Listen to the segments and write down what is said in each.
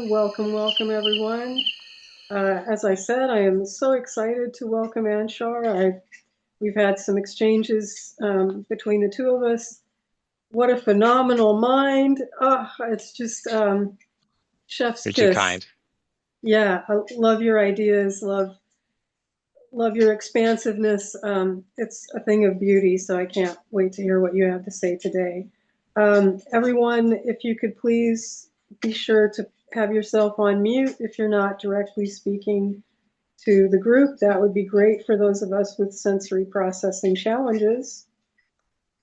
Welcome, welcome, everyone. As I said, I am so excited to welcome Anshar. We've had some exchanges between the two of us. What a phenomenal mind. Oh, it's just chef's You're too kiss. kind. Yeah, I love your ideas, love your expansiveness. It's a thing of beauty, so I can't wait to hear what you have to say today. Everyone, if you could please be sure to have yourself on mute if you're not directly speaking to the group. That would be great for those of us with sensory processing challenges.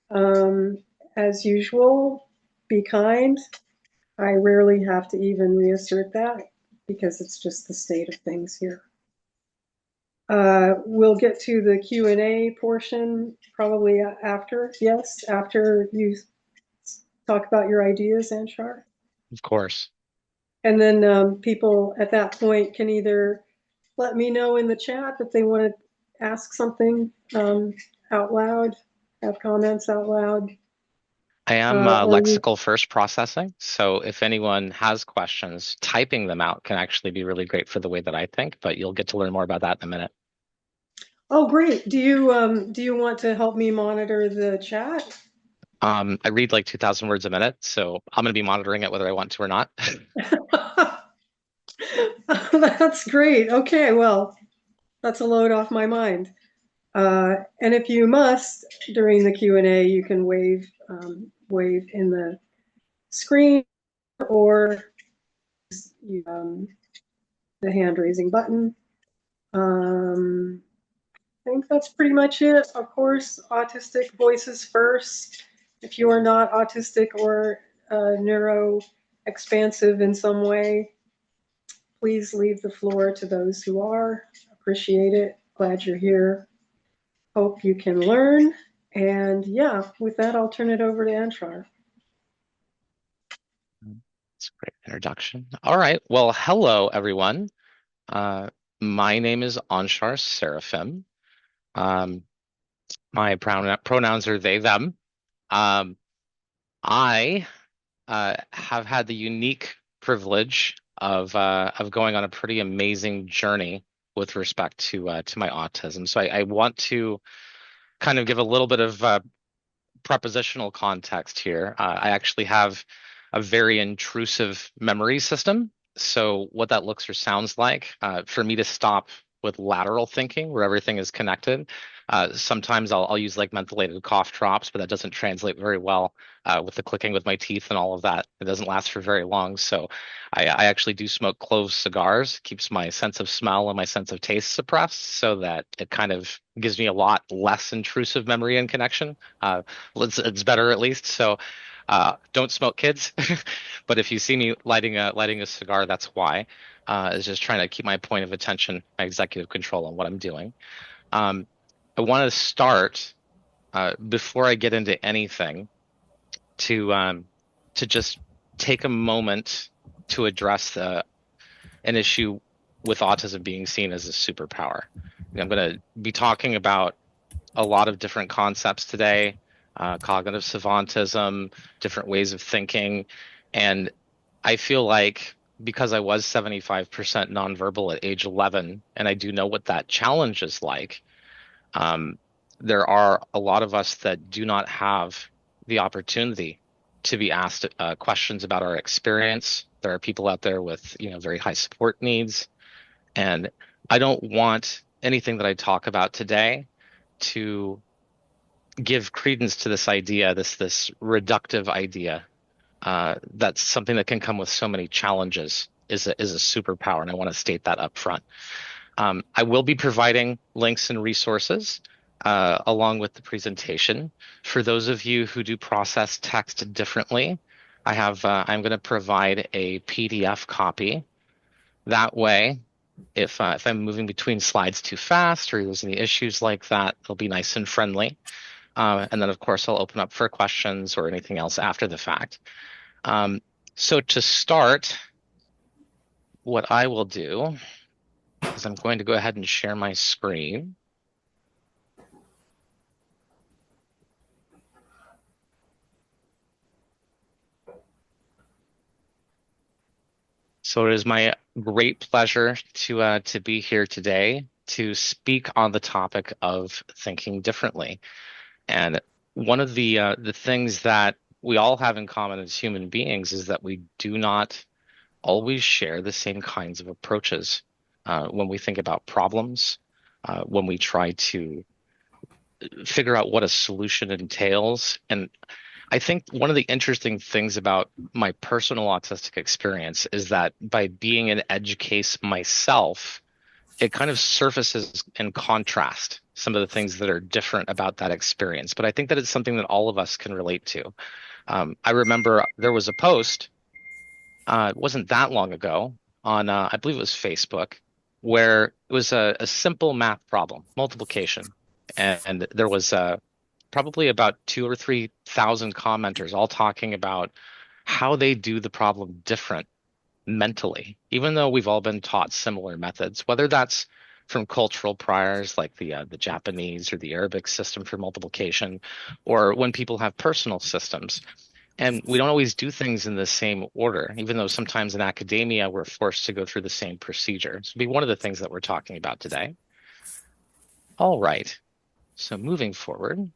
Um, as usual, be kind. I rarely have to even reassert that because it's just the state of things here. We'll get to the Q&A portion probably after. Yes, after you talk about your ideas, Anshar. Of course. And then people at that point can either let me know in the chat that they want to ask something out loud, have comments out loud, I am or you. lexical first processing, so if anyone has questions, typing them out can actually be really great for the way that I think, but you'll get to learn more about that in a minute. Oh, great. Do you want to help me monitor the chat? I read like 2,000 words a minute, so I'm going to be monitoring it whether I want to or not. That's great. Okay, well, that's a load off my mind. And if you must, during the Q&A, you can wave in the screen or um, the hand raising button. I think that's pretty much it. Of course, autistic voices first. If you are not autistic or neuro expansive in some way, please leave the floor to those who are. Appreciate it. Glad you're here. Hope you can learn. And yeah, with that, I'll turn it over to Anshar. It's a great introduction. All right. Well, hello, everyone. Uh, my name is Anshar Seraphim. Um, my pronouns are they, them. Um, I have had the unique privilege of going on a pretty amazing journey with respect to my autism. So I want to kind of give a little bit of prepositional context here. I actually have a very intrusive memory system. So what that looks or sounds like, for me to stop with lateral thinking, where everything is connected. Sometimes I'll use like mentholated cough drops, but that doesn't translate very well with the clicking with my teeth and all of that. It doesn't last for very long. So I actually do smoke clove cigars, keeps my sense of smell and my sense of taste suppressed so that it kind of gives me a lot less intrusive memory and connection. It's better at least. So don't smoke, kids. But if you see me lighting a cigar, that's why. Is just trying to keep my point of attention, my executive control on what I'm doing. Um, I want to start before I get into anything to just take a moment to address an issue with autism being seen as a superpower. I'm going to be talking about a lot of different concepts today, cognitive savantism, different ways of thinking. And I feel like because I was 75% nonverbal at age 11, and I do know what that challenge is like, um, there are a lot of us that do not have the opportunity to be asked questions about our experience. There are people out there with, very high support needs. And I don't want anything that I talk about today to give credence to this idea, this reductive idea, that's something that can come with so many challenges is a superpower, and I want to state that up front. I will be providing links and resources along with the presentation. For those of you who do process text differently, I'm going to provide a PDF copy. That way, if I'm moving between slides too fast or there's any issues like that, it'll be nice and friendly. And then, of course, I'll open up for questions or anything else after the fact. Um, so to start, what I will do is I'm going to go ahead and share my screen. So it is my great pleasure to be here today to speak on the topic of thinking differently. And one of the things that we all have in common as human beings is that we do not always share the same kinds of approaches when we think about problems, when we try to figure out what a solution entails. And I think one of the interesting things about my personal autistic experience is that by being an edge case myself, it kind of surfaces in contrast some of the things that are different about that experience. But I think that it's something that all of us can relate to. I remember there was a post, it wasn't that long ago, on, I believe it was Facebook, where it was a simple math problem, multiplication. And there was probably about 2 or 3 thousand commenters all talking about how they do the problem different mentally, even though we've all been taught similar methods, whether that's from cultural priors like the Japanese or the Arabic system for multiplication, or when people have personal systems. And we don't always do things in the same order, even though sometimes in academia we're forced to go through the same procedure. So it'll be one of the things that we're talking about today. All right. So moving forward,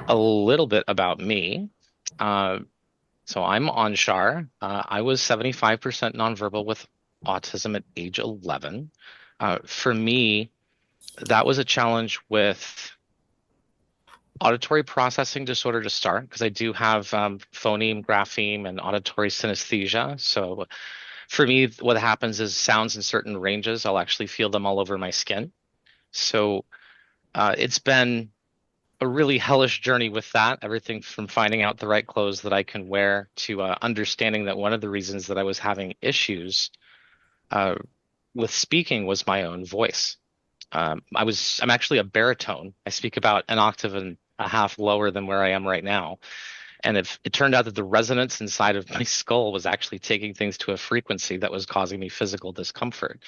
a little bit about me. Uh, so I'm Anshar. I was 75% nonverbal with autism at age 11. For me, that was a challenge with auditory processing disorder to start, because I do have phoneme, grapheme, and auditory synesthesia. So for me, what happens is sounds in certain ranges, I'll actually feel them all over my skin. So it's been a really hellish journey with that. Everything from finding out the right clothes that I can wear to understanding that one of the reasons that I was having issues uh, with speaking was my own voice. I'm actually a baritone. I speak about an octave and a half lower than where I am right now. And if it turned out that the resonance inside of my skull was actually taking things to a frequency that was causing me physical discomfort.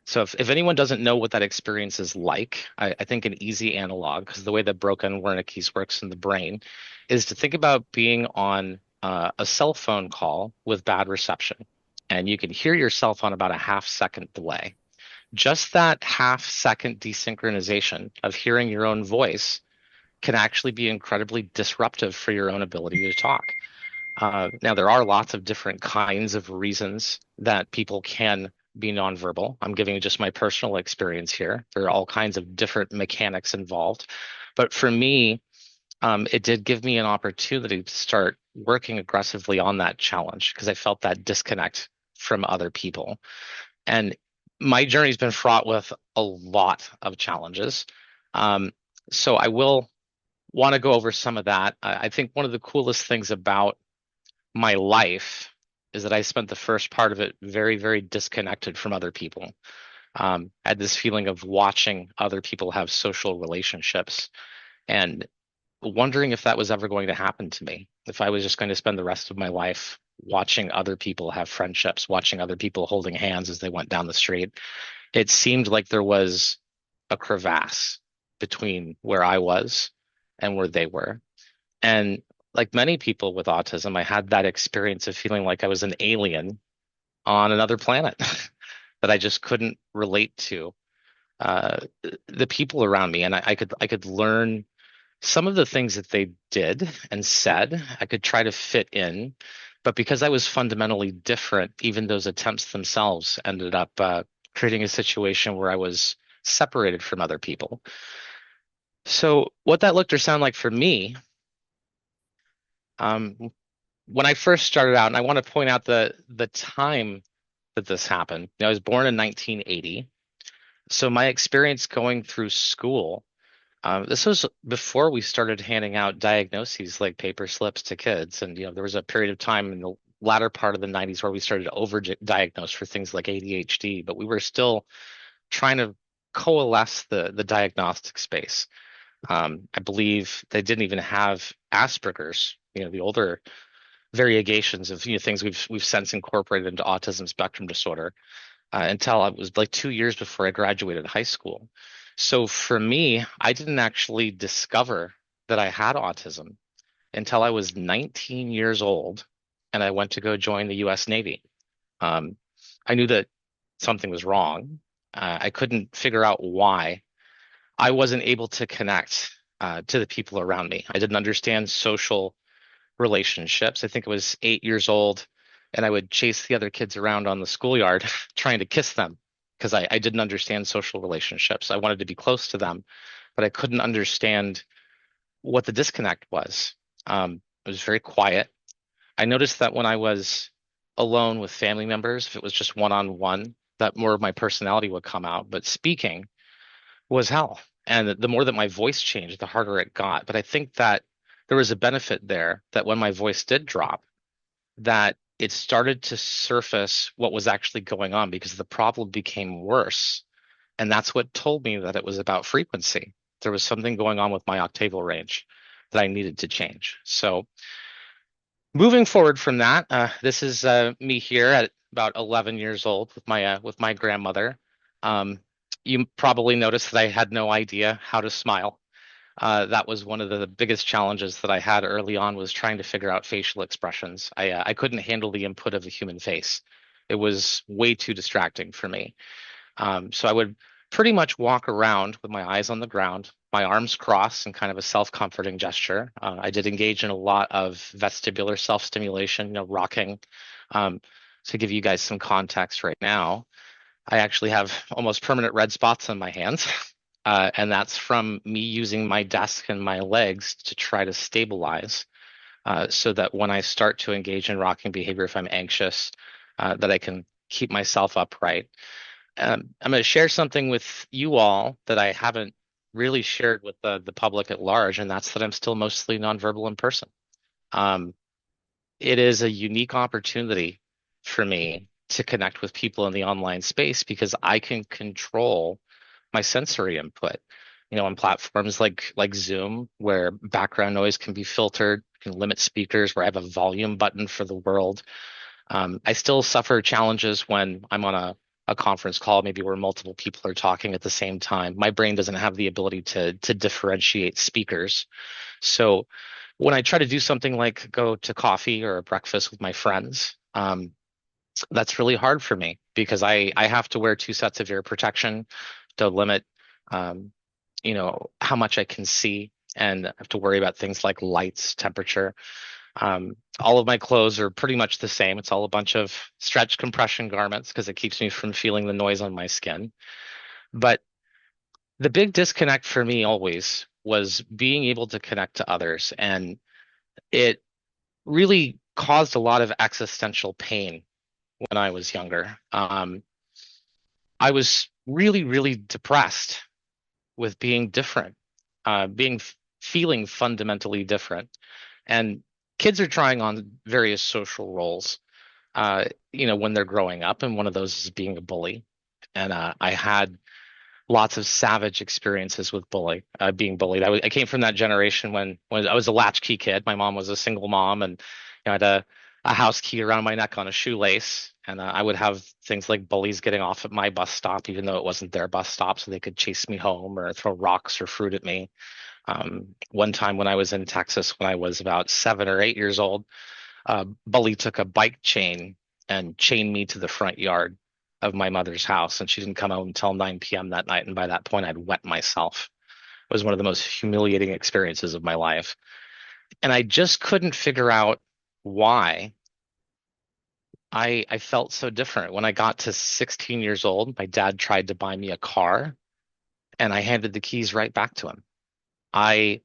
So if anyone doesn't know what that experience is like, I think an easy analog, because the way that broken Wernicke's works in the brain, is to think about being on a cell phone call with bad reception, and you can hear yourself on about a half-second delay. Just that half-second desynchronization of hearing your own voice can actually be incredibly disruptive for your own ability to talk. Now, there are lots of different kinds of reasons that people can be nonverbal. I'm giving you just my personal experience here. There are all kinds of different mechanics involved. But for me, it did give me an opportunity to start working aggressively on that challenge because I felt that disconnect from other people. And my journey's been fraught with a lot of challenges. Um, so I will want to go over some of that. I think one of the coolest things about my life is that I spent the first part of it very, very disconnected from other people. I had this feeling of watching other people have social relationships and wondering if that was ever going to happen to me, if I was just going to spend the rest of my life watching other people have friendships, watching other people holding hands as they went down the street. It seemed like there was a crevasse between where I was and where they were. And like many people with autism, I had that experience of feeling like I was an alien on another planet that I just couldn't relate to uh, the people around me, and I could learn some of the things that they did and said. I could try to fit in, but because I was fundamentally different, even those attempts themselves ended up creating a situation where I was separated from other people. So what that looked or sounded like for me, um, when I first started out, and I want to point out the time that this happened. I was born in 1980, so my experience going through school, this was before we started handing out diagnoses like paper slips to kids, and there was a period of time in the latter part of the 90s where we started to overdiagnose for things like ADHD, but we were still trying to coalesce the diagnostic space. I believe they didn't even have Asperger's, the older variegations of things we've since incorporated into autism spectrum disorder until it was like 2 years before I graduated high school. So for me, I didn't actually discover that I had autism until I was 19 years old and I went to go join the U.S. Navy. Um, I knew that something was wrong. I couldn't figure out why. I wasn't able to connect to the people around me. I didn't understand social relationships. I think I was 8 years old, and I would chase the other kids around on the schoolyard trying to kiss them because I didn't understand social relationships. I wanted to be close to them, but I couldn't understand what the disconnect was. It was very quiet. I noticed that when I was alone with family members, if it was just one on one, that more of my personality would come out. But speaking was hell. And the more that my voice changed, the harder it got. But I think that there was a benefit there that when my voice did drop, that it started to surface what was actually going on because the problem became worse. And that's what told me that it was about frequency. There was something going on with my octaval range that I needed to change. So moving forward from that, this is me here at about 11 years old with my grandmother. Um, you probably noticed that I had no idea how to smile. That was one of the biggest challenges that I had early on was trying to figure out facial expressions. I couldn't handle the input of a human face. It was way too distracting for me. So I would pretty much walk around with my eyes on the ground, my arms crossed in kind of a self-comforting gesture. I did engage in a lot of vestibular self-stimulation, rocking. Um, to give you guys some context right now, I actually have almost permanent red spots on my hands. And that's from me using my desk and my legs to try to stabilize so that when I start to engage in rocking behavior, if I'm anxious, that I can keep myself upright. I'm going to share something with you all that I haven't really shared with the public at large, and that's that I'm still mostly nonverbal in person. Um, it is a unique opportunity for me to connect with people in the online space because I can control my sensory input. On platforms like Zoom, where background noise can be filtered, can limit speakers, where I have a volume button for the world. I still suffer challenges when I'm on a conference call, maybe where multiple people are talking at the same time. My brain doesn't have the ability to differentiate speakers. So when I try to do something like go to coffee or a breakfast with my friends, that's really hard for me because I have to wear two sets of ear protection to limit, um, how much I can see, and I have to worry about things like lights, temperature. All of my clothes are pretty much the same. It's all a bunch of stretch compression garments because it keeps me from feeling the noise on my skin. But the big disconnect for me always was being able to connect to others. And it really caused a lot of existential pain when I was younger. I was really, really depressed with being different, feeling fundamentally different. And kids are trying on various social roles, when they're growing up, and one of those is being a bully. And I had lots of savage experiences with being bullied. I came from that generation when I was a latchkey kid. My mom was a single mom, and I had a house key around my neck on a shoelace. And I would have things like bullies getting off at my bus stop, even though it wasn't their bus stop, so they could chase me home or throw rocks or fruit at me. One time when I was in Texas, when I was about 7 or 8 years old, bully took a bike chain and chained me to the front yard of my mother's house, and she didn't come home until 9 p.m. that night. And by that point, I'd wet myself. It was one of the most humiliating experiences of my life. And I just couldn't figure out why I felt so different. When I got to 16 years old, my dad tried to buy me a car, and I handed the keys right back to him. I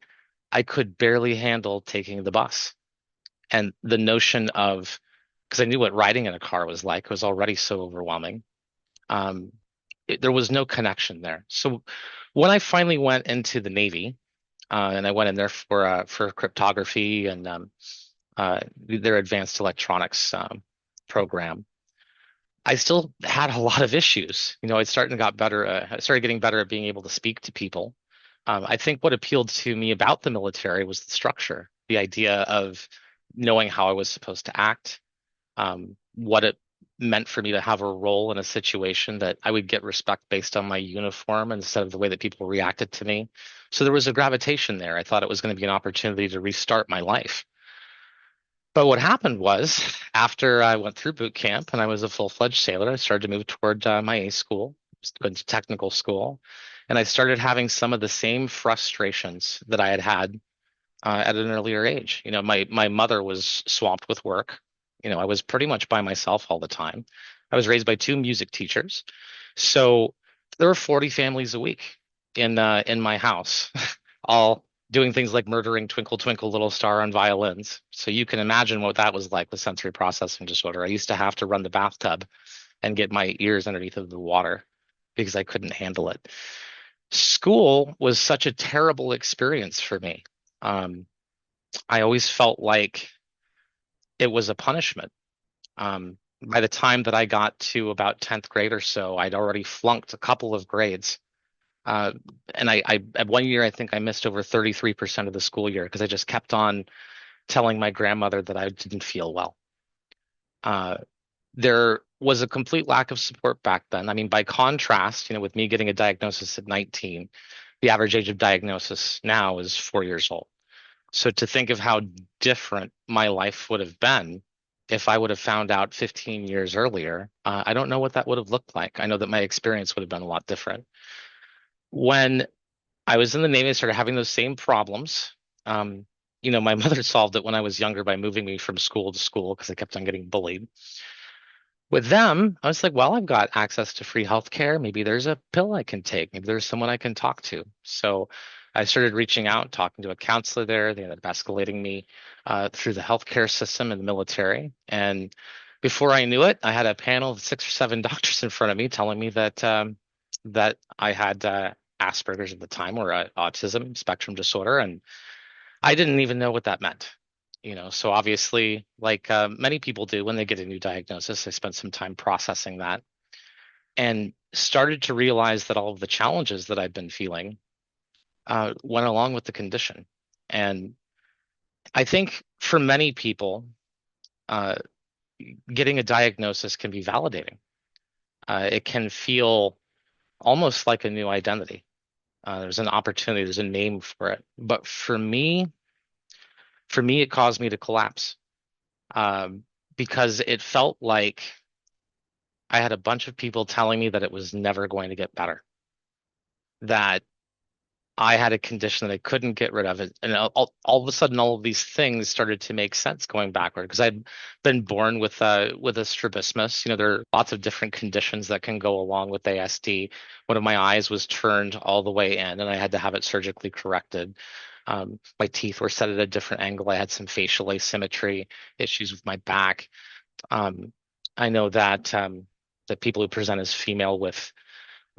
I could barely handle taking the bus. And the notion of, because I knew what riding in a car was like, was already so overwhelming. Um, there was no connection there. So when I finally went into the Navy, and I went in there for cryptography and their advanced electronics program, I still had a lot of issues. I started getting better at being able to speak to people. I think what appealed to me about the military was the structure, the idea of knowing how I was supposed to act, what it meant for me to have a role in a situation, that I would get respect based on my uniform instead of the way that people reacted to me. So there was a gravitation there. I thought it was going to be an opportunity to restart my life. But what happened was, after I went through boot camp and I was a full-fledged sailor, I started to move toward my A school, going to technical school, and I started having some of the same frustrations that I had had at an earlier age. My mother was swamped with work. I was pretty much by myself all the time. I was raised by two music teachers, so there were 40 families a week in my house, all doing things like murdering Twinkle Twinkle Little Star on violins. So you can imagine what that was like with sensory processing disorder. I used to have to run the bathtub and get my ears underneath of the water because I couldn't handle it. School was such a terrible experience for me. Um, I always felt like it was a punishment. By the time that I got to about 10th grade or so, I'd already flunked a couple of grades. Uh, and I at one year, I think I missed over 33% of the school year because I just kept on telling my grandmother that I didn't feel well. Uh, there was a complete lack of support back then. I mean, by contrast, with me getting a diagnosis at 19, the average age of diagnosis now is 4 years old. So to think of how different my life would have been if I would have found out 15 years earlier, I don't know what that would have looked like. I know that my experience would have been a lot different. When I was in the Navy, I started having those same problems. Um, my mother solved it when I was younger by moving me from school to school because I kept on getting bullied. With them, I was like, well, I've got access to free healthcare. Maybe there's a pill I can take. Maybe there's someone I can talk to. So I started reaching out, talking to a counselor there. They ended up escalating me through the healthcare system and the military. And before I knew it, I had a panel of 6 or 7 doctors in front of me telling me that I had Asperger's at the time, or autism spectrum disorder, and I didn't even know what that meant. So obviously, like many people do when they get a new diagnosis, I spent some time processing that and started to realize that all of the challenges that I'd been feeling went along with the condition. And I think for many people, uh, getting a diagnosis can be validating. It can feel almost like a new identity. There's an opportunity, there's a name for it. But for me, it caused me to collapse um, because it felt like I had a bunch of people telling me that it was never going to get better, that I had a condition that I couldn't get rid of it. And all of a sudden, all of these things started to make sense going backward because I'd been born with a strabismus. There are lots of different conditions that can go along with ASD. One of my eyes was turned all the way in, and I had to have it surgically corrected. My teeth were set at a different angle. I had some facial asymmetry issues with my back. Um, I know that people who present as female with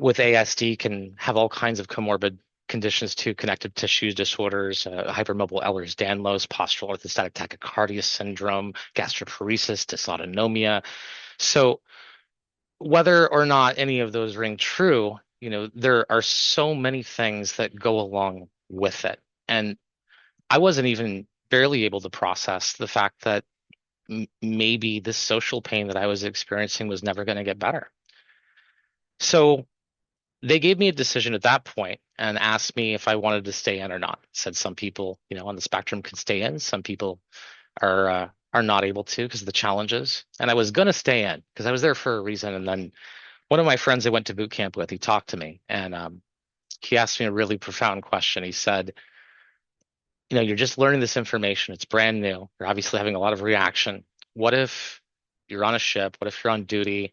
ASD can have all kinds of comorbid conditions too, connective tissue disorders, hypermobile Ehlers-Danlos, postural orthostatic tachycardia syndrome, gastroparesis, dysautonomia. So whether or not any of those ring true, there are so many things that go along with it. And I wasn't even barely able to process the fact that maybe this social pain that I was experiencing was never going to get better. So they gave me a decision at that point and asked me if I wanted to stay in or not. Said some people, on the spectrum could stay in, some people are not able to because of the challenges. And I was going to stay in because I was there for a reason. And then one of my friends I went to boot camp with, he talked to me and he asked me a really profound question. He said, you're just learning this information. It's brand new. You're obviously having a lot of reaction. What if you're on a ship? What if you're on duty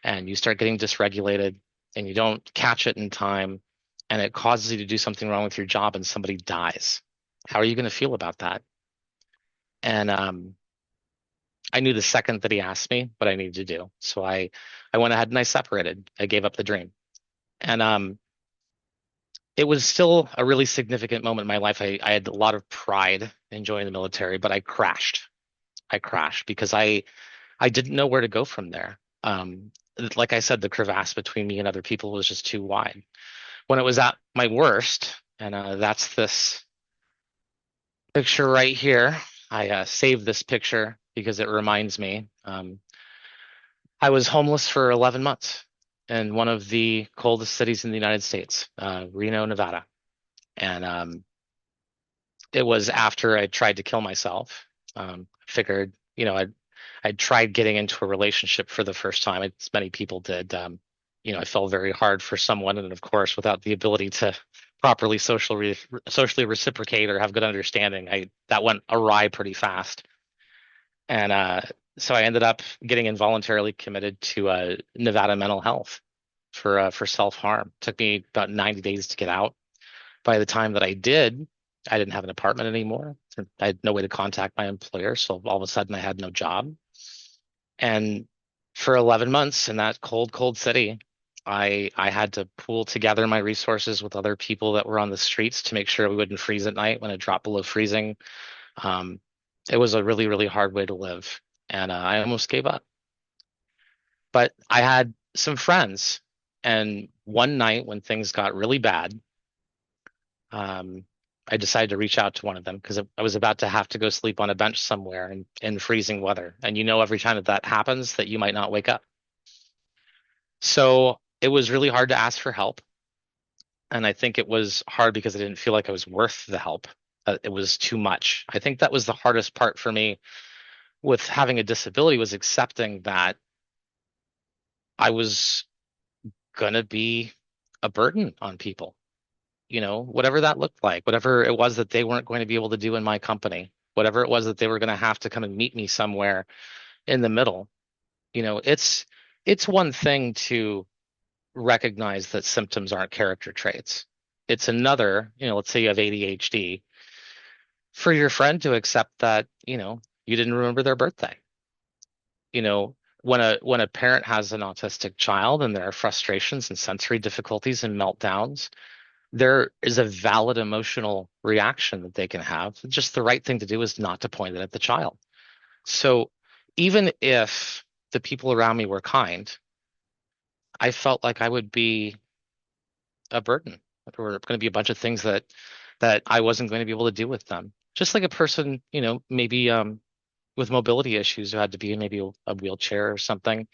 and you start getting dysregulated and you don't catch it in time and it causes you to do something wrong with your job and somebody dies? How are you going to feel about that? And I knew the second that he asked me what I needed to do. So I went ahead and I separated. I gave up the dream. And it was still a really significant moment in my life. I had a lot of pride in joining the military, but I crashed. I crashed because I didn't know where to go from there. Like I said, the crevasse between me and other people was just too wide. When it was at my worst, and that's this picture right here. I saved this picture because it reminds me. I was homeless for 11 months in one of the coldest cities in the United States, Reno, Nevada. And it was after I tried to kill myself. figured, I'd tried getting into a relationship for the first time, as many people did. I fell very hard for someone, and of course, without the ability to properly socially reciprocate or have good understanding, I that went awry pretty fast. And so I ended up getting involuntarily committed to Nevada mental health for self-harm. Took me about 90 days to get out. By the time that I did, I didn't have an apartment anymore. I had no way to contact my employer, so all of a sudden I had no job. And for 11 months in that cold, cold city, I had to pool together my resources with other people that were on the streets to make sure we wouldn't freeze at night when it dropped below freezing. Um, it was a really, really hard way to live, and I almost gave up. But I had some friends, and one night when things got really bad, um, I decided to reach out to one of them because I was about to have to go sleep on a bench somewhere in freezing weather. And every time that that happens, that you might not wake up. So it was really hard to ask for help. And I think it was hard because I didn't feel like I was worth the help. It was too much. I think that was the hardest part for me with having a disability was accepting that I was going to be a burden on people, whatever that looked like, whatever it was that they weren't going to be able to do in my company, whatever it was that they were going to have to come and meet me somewhere in the middle. It's one thing to recognize that symptoms aren't character traits. It's another, let's say you have ADHD, for your friend to accept that, you didn't remember their birthday. When a parent has an autistic child and there are frustrations and sensory difficulties and meltdowns, there is a valid emotional reaction that they can have. Just the right thing to do is not to point it at the child. So even if the people around me were kind, I felt like I would be a burden. There were going to be a bunch of things that I wasn't going to be able to do with them. Just like a person, maybe with mobility issues who had to be in maybe a wheelchair or something,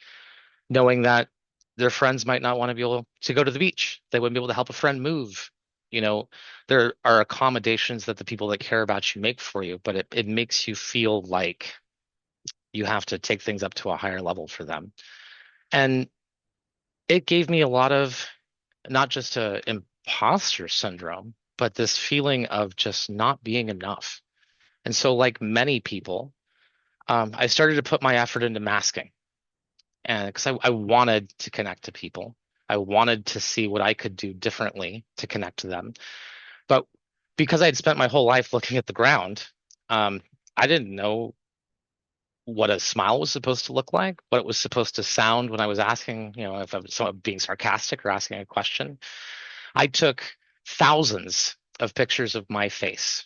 knowing that their friends might not want to be able to go to the beach. They wouldn't be able to help a friend move. You know, there are accommodations that the people that care about you make for you, but it makes you feel like you have to take things up to a higher level for them. And it gave me a lot of not just a imposter syndrome, but this feeling of just not being enough. And so, like many people, I started to put my effort into masking, and because I wanted to connect to people, I wanted to see what I could do differently to connect to them. But because I had spent my whole life looking at the ground, um, I didn't know what a smile was supposed to look like, what it was supposed to sound when I was asking, if I was someone being sarcastic or asking a question. I took thousands of pictures of my face,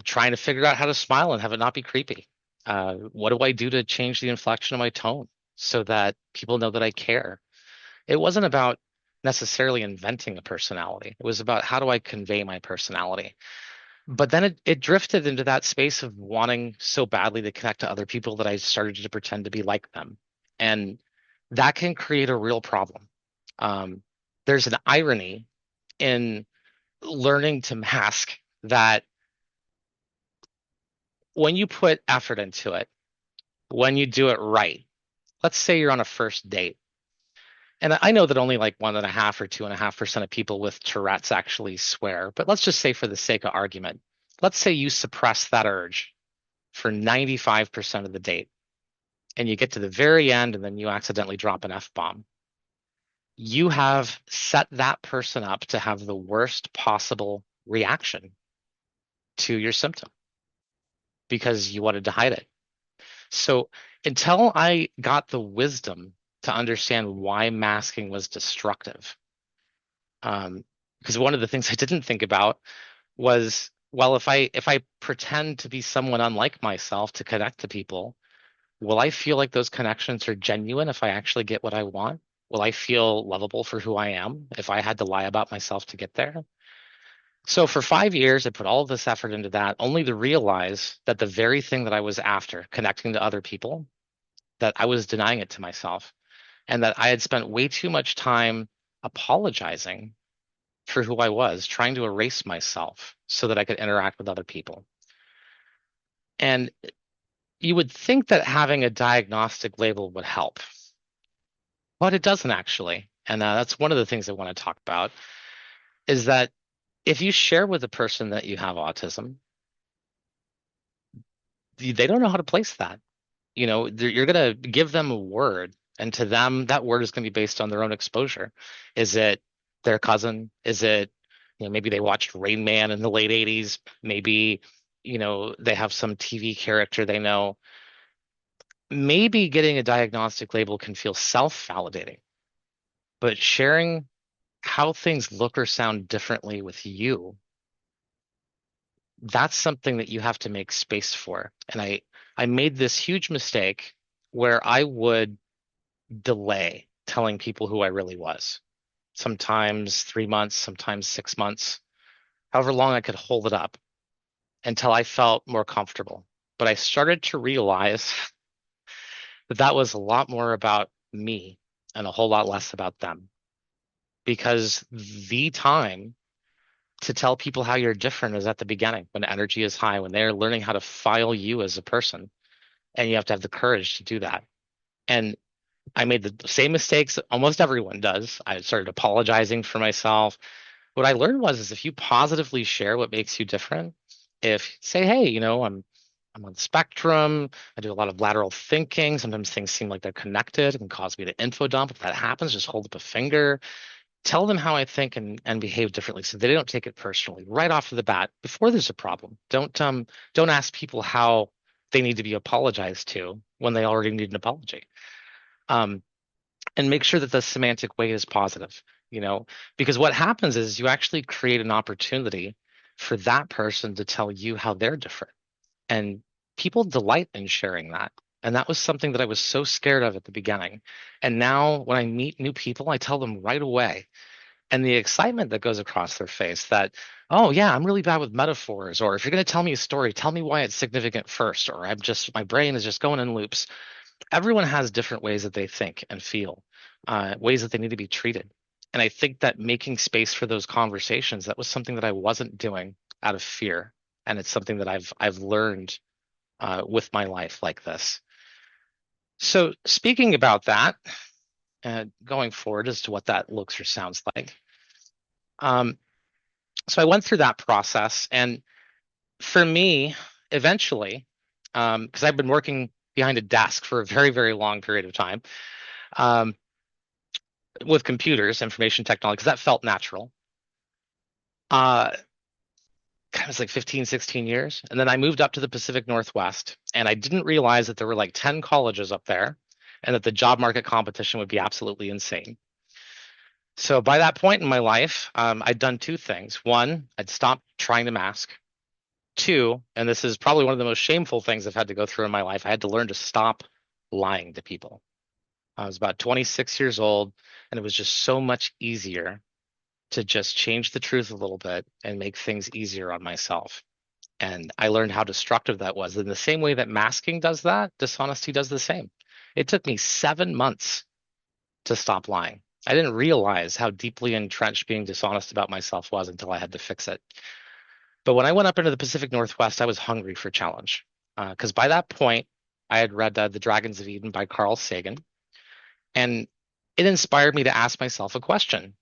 trying to figure out how to smile and have it not be creepy. What do I do to change the inflection of my tone so that people know that I care? It wasn't about necessarily inventing a personality. It was about how do I convey my personality. But then it drifted into that space of wanting so badly to connect to other people that I started to pretend to be like them. And that can create a real problem. Um, there's an irony in learning to mask that when you put effort into it, when you do it right, let's say you're on a first date. And I know that only like 1.5 or 2.5% of people with Tourette's actually swear, but let's just say for the sake of argument, let's say you suppress that urge for 95% of the date and you get to the very end and then you accidentally drop an F bomb. You have set that person up to have the worst possible reaction to your symptom because you wanted to hide it. So until I got the wisdom to understand why masking was destructive, because one of the things I didn't think about was, well, if I pretend to be someone unlike myself to connect to people, will I feel like those connections are genuine if I actually get what I want? Will I feel lovable for who I am if I had to lie about myself to get there? So for 5 years, I put all of this effort into that, only to realize that the very thing that I was after, connecting to other people, that I was denying it to myself, and that I had spent way too much time apologizing for who I was, trying to erase myself so that I could interact with other people. And You would think that having a diagnostic label would help, but it doesn't actually. And that's one of the things I want to talk about is that if you share with a person that you have autism, they don't know how to place that. You're going to give them a word, and to them, that word is going to be based on their own exposure. Is it their cousin? Is it, maybe they watched Rain Man in the late 80s? Maybe, they have some TV character they know. Maybe getting a diagnostic label can feel self-validating, but sharing how things look or sound differently with you, that's something that you have to make space for. And I made this huge mistake where I would delay telling people who I really was. Sometimes 3 months, sometimes 6 months, however long I could hold it up until I felt more comfortable. But I started to realize that that was a lot more about me and a whole lot less about them. Because the time to tell people how you're different is at the beginning when energy is high, when they're learning how to file you as a person. And you have to have the courage to do that. And I made the same mistakes that almost everyone does. I started apologizing for myself. What I learned was is if you positively share what makes you different, if say, hey, I'm on the spectrum, I do a lot of lateral thinking. Sometimes things seem like they're connected. It can cause me to info dump. If that happens, just hold up a finger. Tell them how I think and behave differently so they don't take it personally right off of the bat before there's a problem. Don't ask people how they need to be apologized to when they already need an apology. Um, and make sure that the semantic weight is positive, because what happens is you actually create an opportunity for that person to tell you how they're different. And people delight in sharing that. And that was something that I was so scared of at the beginning. And now when I meet new people, I tell them right away. And the excitement that goes across their face that, oh, yeah, I'm really bad with metaphors. Or if you're going to tell me a story, tell me why it's significant first. Or my brain is just going in loops. Everyone has different ways that they think and feel, ways that they need to be treated. And I think that making space for those conversations, that was something that I wasn't doing out of fear. And it's something that I've learned with my life like this. So speaking about that, going forward as to what that looks or sounds like. Um, so I went through that process, and for me, eventually, because I've been working behind a desk for a very, very long period of time, um, with computers, information technology, because that felt natural. Uh, it was like 15, 16 years. And then I moved up to the Pacific Northwest, and I didn't realize that there were like 10 colleges up there and that the job market competition would be absolutely insane. So by that point in my life, I'd done two things. One, I'd stopped trying to mask. Two, and this is probably one of the most shameful things I've had to go through in my life, I had to learn to stop lying to people. I was about 26 years old, and it was just so much easier to just change the truth a little bit and make things easier on myself. And I learned how destructive that was. In the same way that masking does that, dishonesty does the same. It took me 7 months to stop lying. I didn't realize how deeply entrenched being dishonest about myself was until I had to fix it. But when I went up into the Pacific Northwest, I was hungry for challenge. Because by that point, I had read The Dragons of Eden by Carl Sagan. And it inspired me to ask myself a question,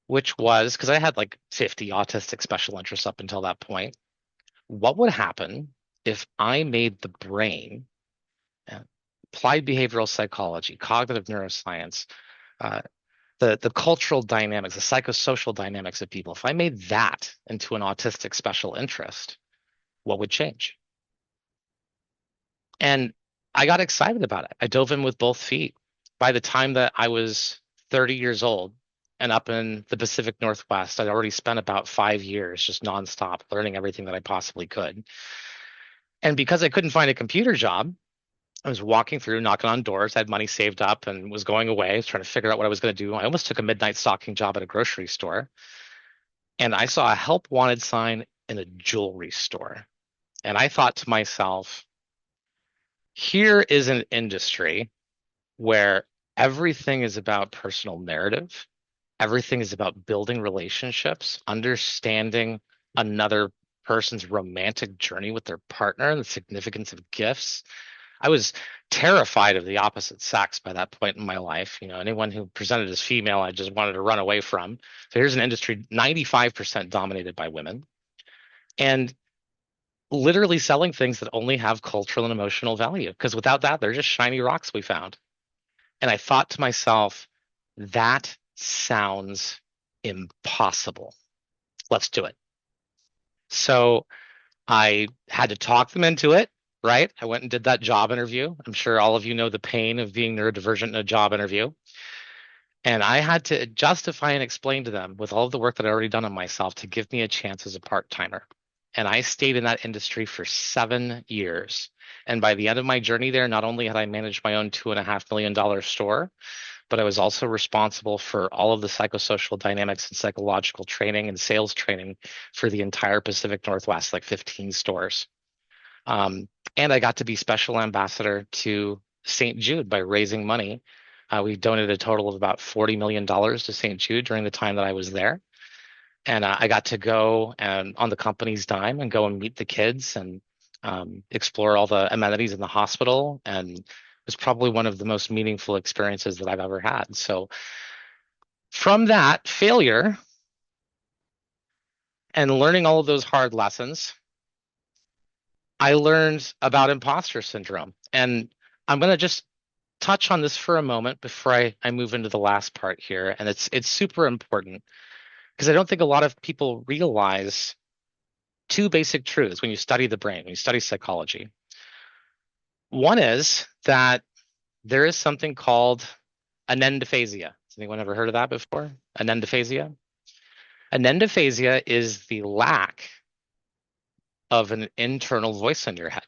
which was because I had like 50 autistic special interests up until that point. What would happen if I made the brain, uh, applied behavioral psychology, cognitive neuroscience, uh, the cultural dynamics, the psychosocial dynamics of people, if I made that into an autistic special interest, what would change? And I got excited about it. I dove in with both feet. By the time that I was 30 years old and up in the Pacific Northwest, I'd already spent about 5 years just nonstop learning everything that I possibly could. And because I couldn't find a computer job, I was walking through, knocking on doors. I had money saved up and was going away. I was trying to figure out what I was going to do. I almost took a midnight stocking job at a grocery store. And I saw a help wanted sign in a jewelry store. And I thought to myself, here is an industry where everything is about personal narrative. Everything is about building relationships, understanding another person's romantic journey with their partner and the significance of gifts. I was terrified of the opposite sex by that point in my life. Anyone who presented as female, I just wanted to run away from. So here's an industry 95% dominated by women and literally selling things that only have cultural and emotional value. Because without that, they're just shiny rocks we found. And I thought to myself, that sounds impossible. Let's do it. So I had to talk them into it, right? I went and did that job interview. I'm sure all of you know the pain of being neurodivergent in a job interview. And I had to justify and explain to them with all of the work that I'd already done on myself to give me a chance as a part-timer. And I stayed in that industry for 7 years. And by the end of my journey there, not only had I managed my own $2.5 million store, but I was also responsible for all of the psychosocial dynamics and psychological training and sales training for the entire Pacific Northwest, like 15 stores. Um, and I got to be special ambassador to St. Jude by raising money. We donated a total of about $40 million to St. Jude during the time that I was there. And I got to go and on the company's dime and go and meet the kids and explore all the amenities in the hospital. And it was probably one of the most meaningful experiences that I've ever had. So from that failure and learning all of those hard lessons, I learned about imposter syndrome. And I'm going to just touch on this for a moment before I move into the last part here. And it's super important because I don't think a lot of people realize two basic truths when you study the brain, when you study psychology. One is that there is something called anendophasia. Has anyone ever heard of that before? Anendophasia? Anendophasia is the lack of an internal voice in your head.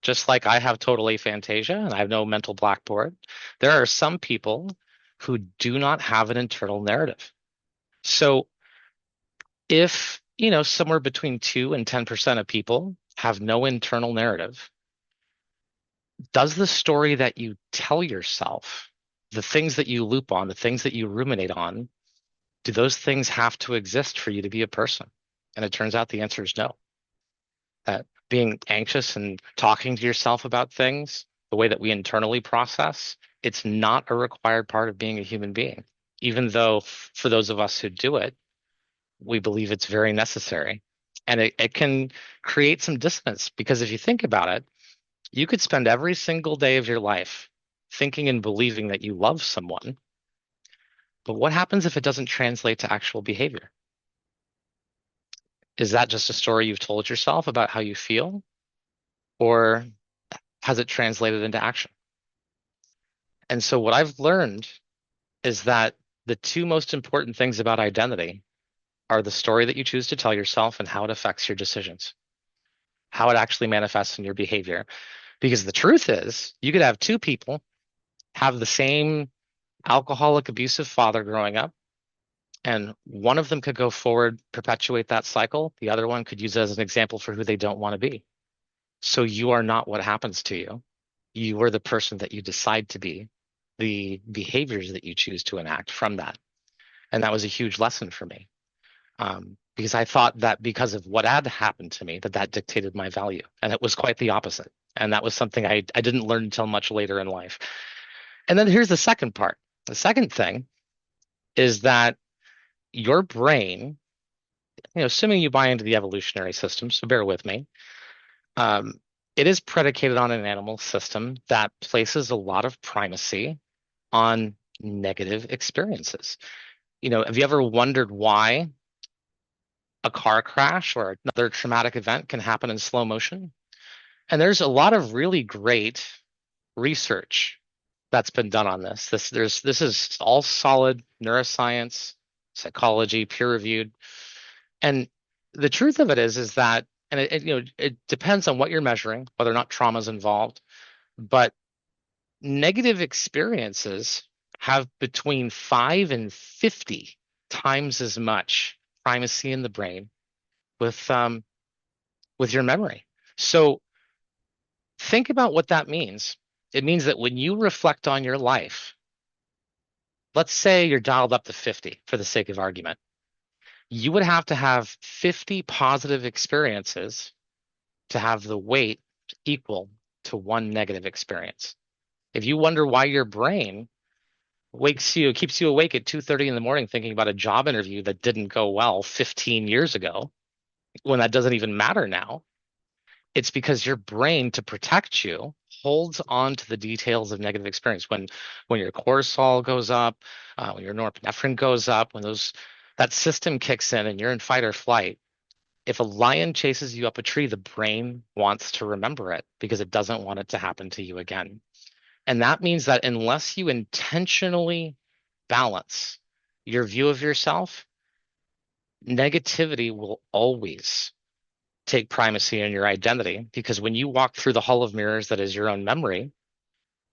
Just like I have total aphantasia and I have no mental blackboard, there are some people who do not have an internal narrative. So if, somewhere between 2 and 10% of people have no internal narrative, does the story that you tell yourself, the things that you loop on, the things that you ruminate on, do those things have to exist for you to be a person? And it turns out the answer is no. That being anxious and talking to yourself about things, the way that we internally process, it's not a required part of being a human being, even though for those of us who do it, we believe it's very necessary. And it can create some dissonance because if you think about it, you could spend every single day of your life thinking and believing that you love someone. But what happens if it doesn't translate to actual behavior? Is that just a story you've told yourself about how you feel? Or has it translated into action? And so what I've learned is that the two most important things about identity are the story that you choose to tell yourself and how it affects your decisions, how it actually manifests in your behavior. Because the truth is, you could have two people have the same alcoholic, abusive father growing up, and one of them could go forward, perpetuate that cycle. The other one could use it as an example for who they don't want to be. So you are not what happens to you. You are the person that you decide to be, the behaviors that you choose to enact from that. And that was a huge lesson for me. Because I thought that because of what had happened to me, that dictated my value. And it was quite the opposite. And that was something I didn't learn until much later in life. And then here's the second part. The second thing is that your brain, assuming you buy into the evolutionary system, so bear with me, um, it is predicated on an animal system that places a lot of primacy on negative experiences. Have you ever wondered why a car crash or another traumatic event can happen in slow motion? And there's a lot of really great research that's been done on this. This is all solid neuroscience, psychology, peer reviewed. And the truth of it is that, and it depends on what you're measuring, whether or not trauma is involved, but negative experiences have between 5 and 50 times as much primacy in the brain with your memory. So think about what that means. It means that when you reflect on your life, let's say you're dialed up to 50 for the sake of argument. you would have to have 50 positive experiences to have the weight equal to one negative experience. If you wonder why your brain keeps you awake at 2:30 in the morning thinking about a job interview that didn't go well 15 years ago, when that doesn't even matter now, it's because your brain, to protect you, holds on to the details of negative experience. When your cortisol goes up, when your norepinephrine goes up, when those that system kicks in and you're in fight or flight, if a lion chases you up a tree, the brain wants to remember it because it doesn't want it to happen to you again. And that means that unless you intentionally balance your view of yourself, negativity will always take primacy in your identity, because when you walk through the hall of mirrors that is your own memory,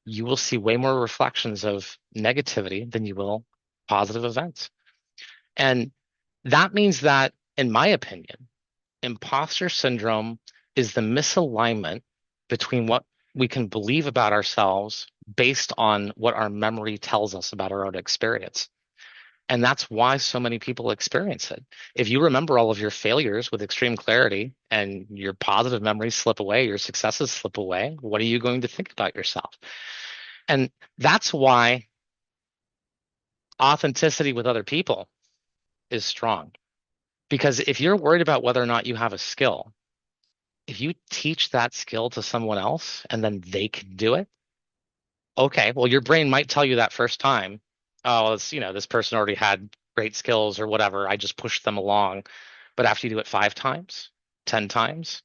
you will see way more reflections of negativity than you will positive events. And that means that, in my opinion, imposter syndrome is the misalignment between what we can believe about ourselves based on what our memory tells us about our own experience. And that's why so many people experience it. If you remember all of your failures with extreme clarity and your positive memories slip away, your successes slip away, what are you going to think about yourself? And that's why authenticity with other people is strong. Because if you're worried about whether or not you have a skill, if you teach that skill to someone else and then they can do it, okay, well, your brain might tell you that first time, oh, this person already had great skills or whatever. I just pushed them along. But after you do it 5 times, 10 times,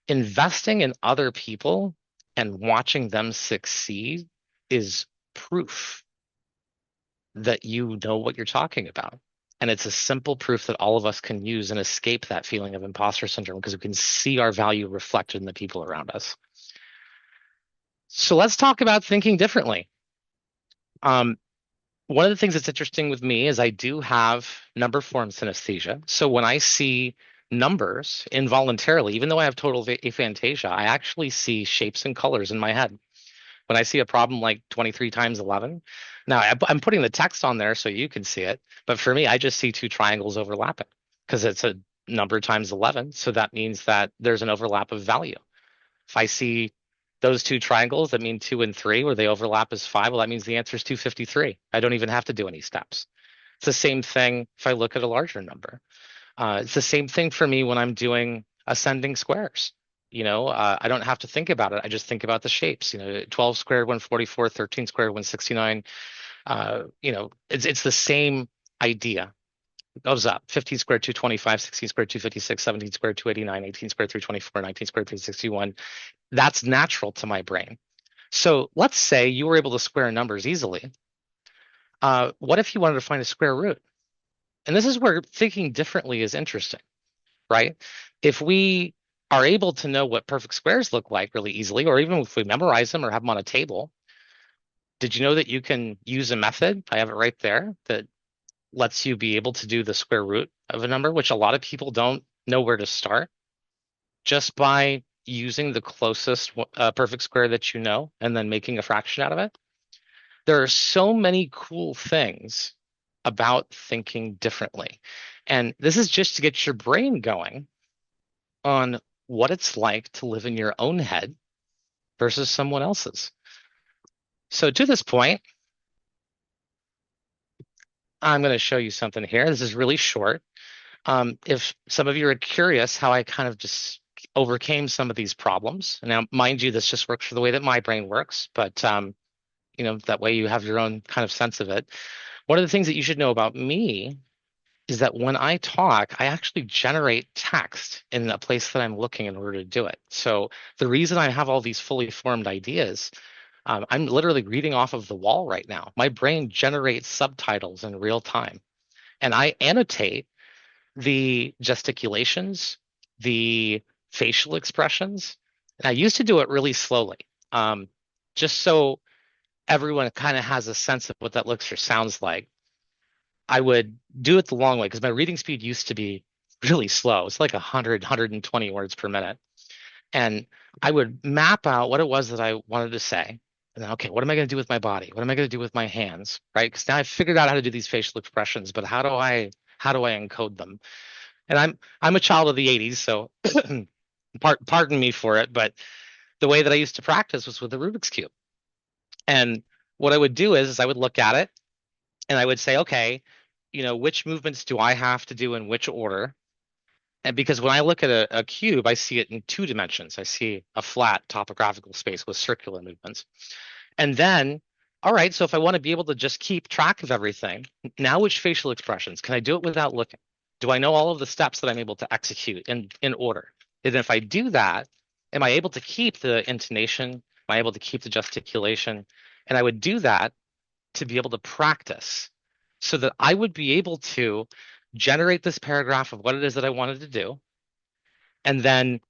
investing in other people and watching them succeed is proof that you know what you're talking about. And it's a simple proof that all of us can use and escape that feeling of imposter syndrome because we can see our value reflected in the people around us. So let's talk about thinking differently. Um, One of the things that's interesting with me is I do have number form synesthesia. So when I see numbers involuntarily, even though I have total aphantasia, I actually see shapes and colors in my head. When I see a problem like 23 times 11, now I'm putting the text on there so you can see it, but for me, I just see two triangles overlapping because it's a number times 11. So that means that there's an overlap of value. If I see those two triangles that mean 2 and 3, where they overlap as 5, well, that means the answer is 253. I don't even have to do any steps. It's the same thing if I look at a larger number. It's the same thing for me when I'm doing ascending squares. I don't have to think about it. I just think about the shapes. 12 squared, 144, 13 squared, 169. It's the same idea. It goes up. 15 squared, 225, 16 squared, 256, 17 squared, 289, 18 squared, 324, 19 squared, 361. That's natural to my brain. So let's say you were able to square numbers easily. What if you wanted to find a square root? And this is where thinking differently is interesting, right? If we are able to know what perfect squares look like really easily, or even if we memorize them or have them on a table, did you know that you can use a method? I have it right there that lets you be able to do the square root of a number, which a lot of people don't know where to start, just by using the closest perfect square that you know and then making a fraction out of it. There are so many cool things about thinking differently. And this is just to get your brain going on what it's like to live in your own head versus someone else's. So to this point, I'm going to show you something here. This is really short. If some of you are curious how I kind of just overcame some of these problems, now mind you, this just works for the way that my brain works, but that way you have your own kind of sense of it. One of the things that you should know about me is that when I talk, I actually generate text in the place that I'm looking in order to do it. So the reason I have all these fully formed ideas, I'm literally reading off of the wall right now. My brain generates subtitles in real time, and I annotate the gesticulations, the facial expressions. And I used to do it really slowly, just so everyone kind of has a sense of what that looks or sounds like. I would do it the long way because my reading speed used to be really slow. It's like 100, 120 words per minute. And I would map out what it was that I wanted to say. And then, okay, what am I going to do with my body? What am I going to do with my hands? Right? Because now I've figured out how to do these facial expressions, but how do I How do I encode them? And I'm a child of the 80s, so pardon me for it, but the way that I used to practice was with the Rubik's Cube. And what I would do is I would look at it and I would say, okay, which movements do I have to do in which order? And because when I look at a cube, I see it in two dimensions. I see a flat topographical space with circular movements. And then, all right, so if I want to be able to just keep track of everything, now which facial expressions? Can I do it without looking? Do I know all of the steps that I'm able to execute in order? And if I do that, am I able to keep the intonation? Am I able to keep the gesticulation? And I would do that to be able to practice so that I would be able to generate this paragraph of what it is that I wanted to do and then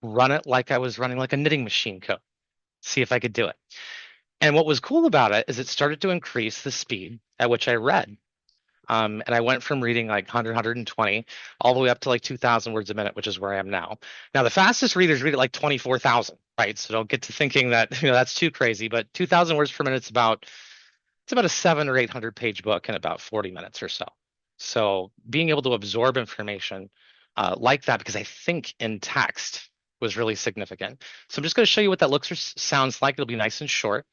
run it like I was running like a knitting machine code, see if I could do it. And what was cool about it is it started to increase the speed at which I read. And I went from reading like 100, 120 all the way up to like 2,000 words a minute, which is where I am now. Now, the fastest readers read at like 24,000, right? So don't get to thinking that that's too crazy. But 2,000 words per minute is about a 700 or 800 page book in about 40 minutes or so. So being able to absorb information like that, because I think in text was really significant. So I'm just going to show you what that looks or sounds like. It'll be nice and short.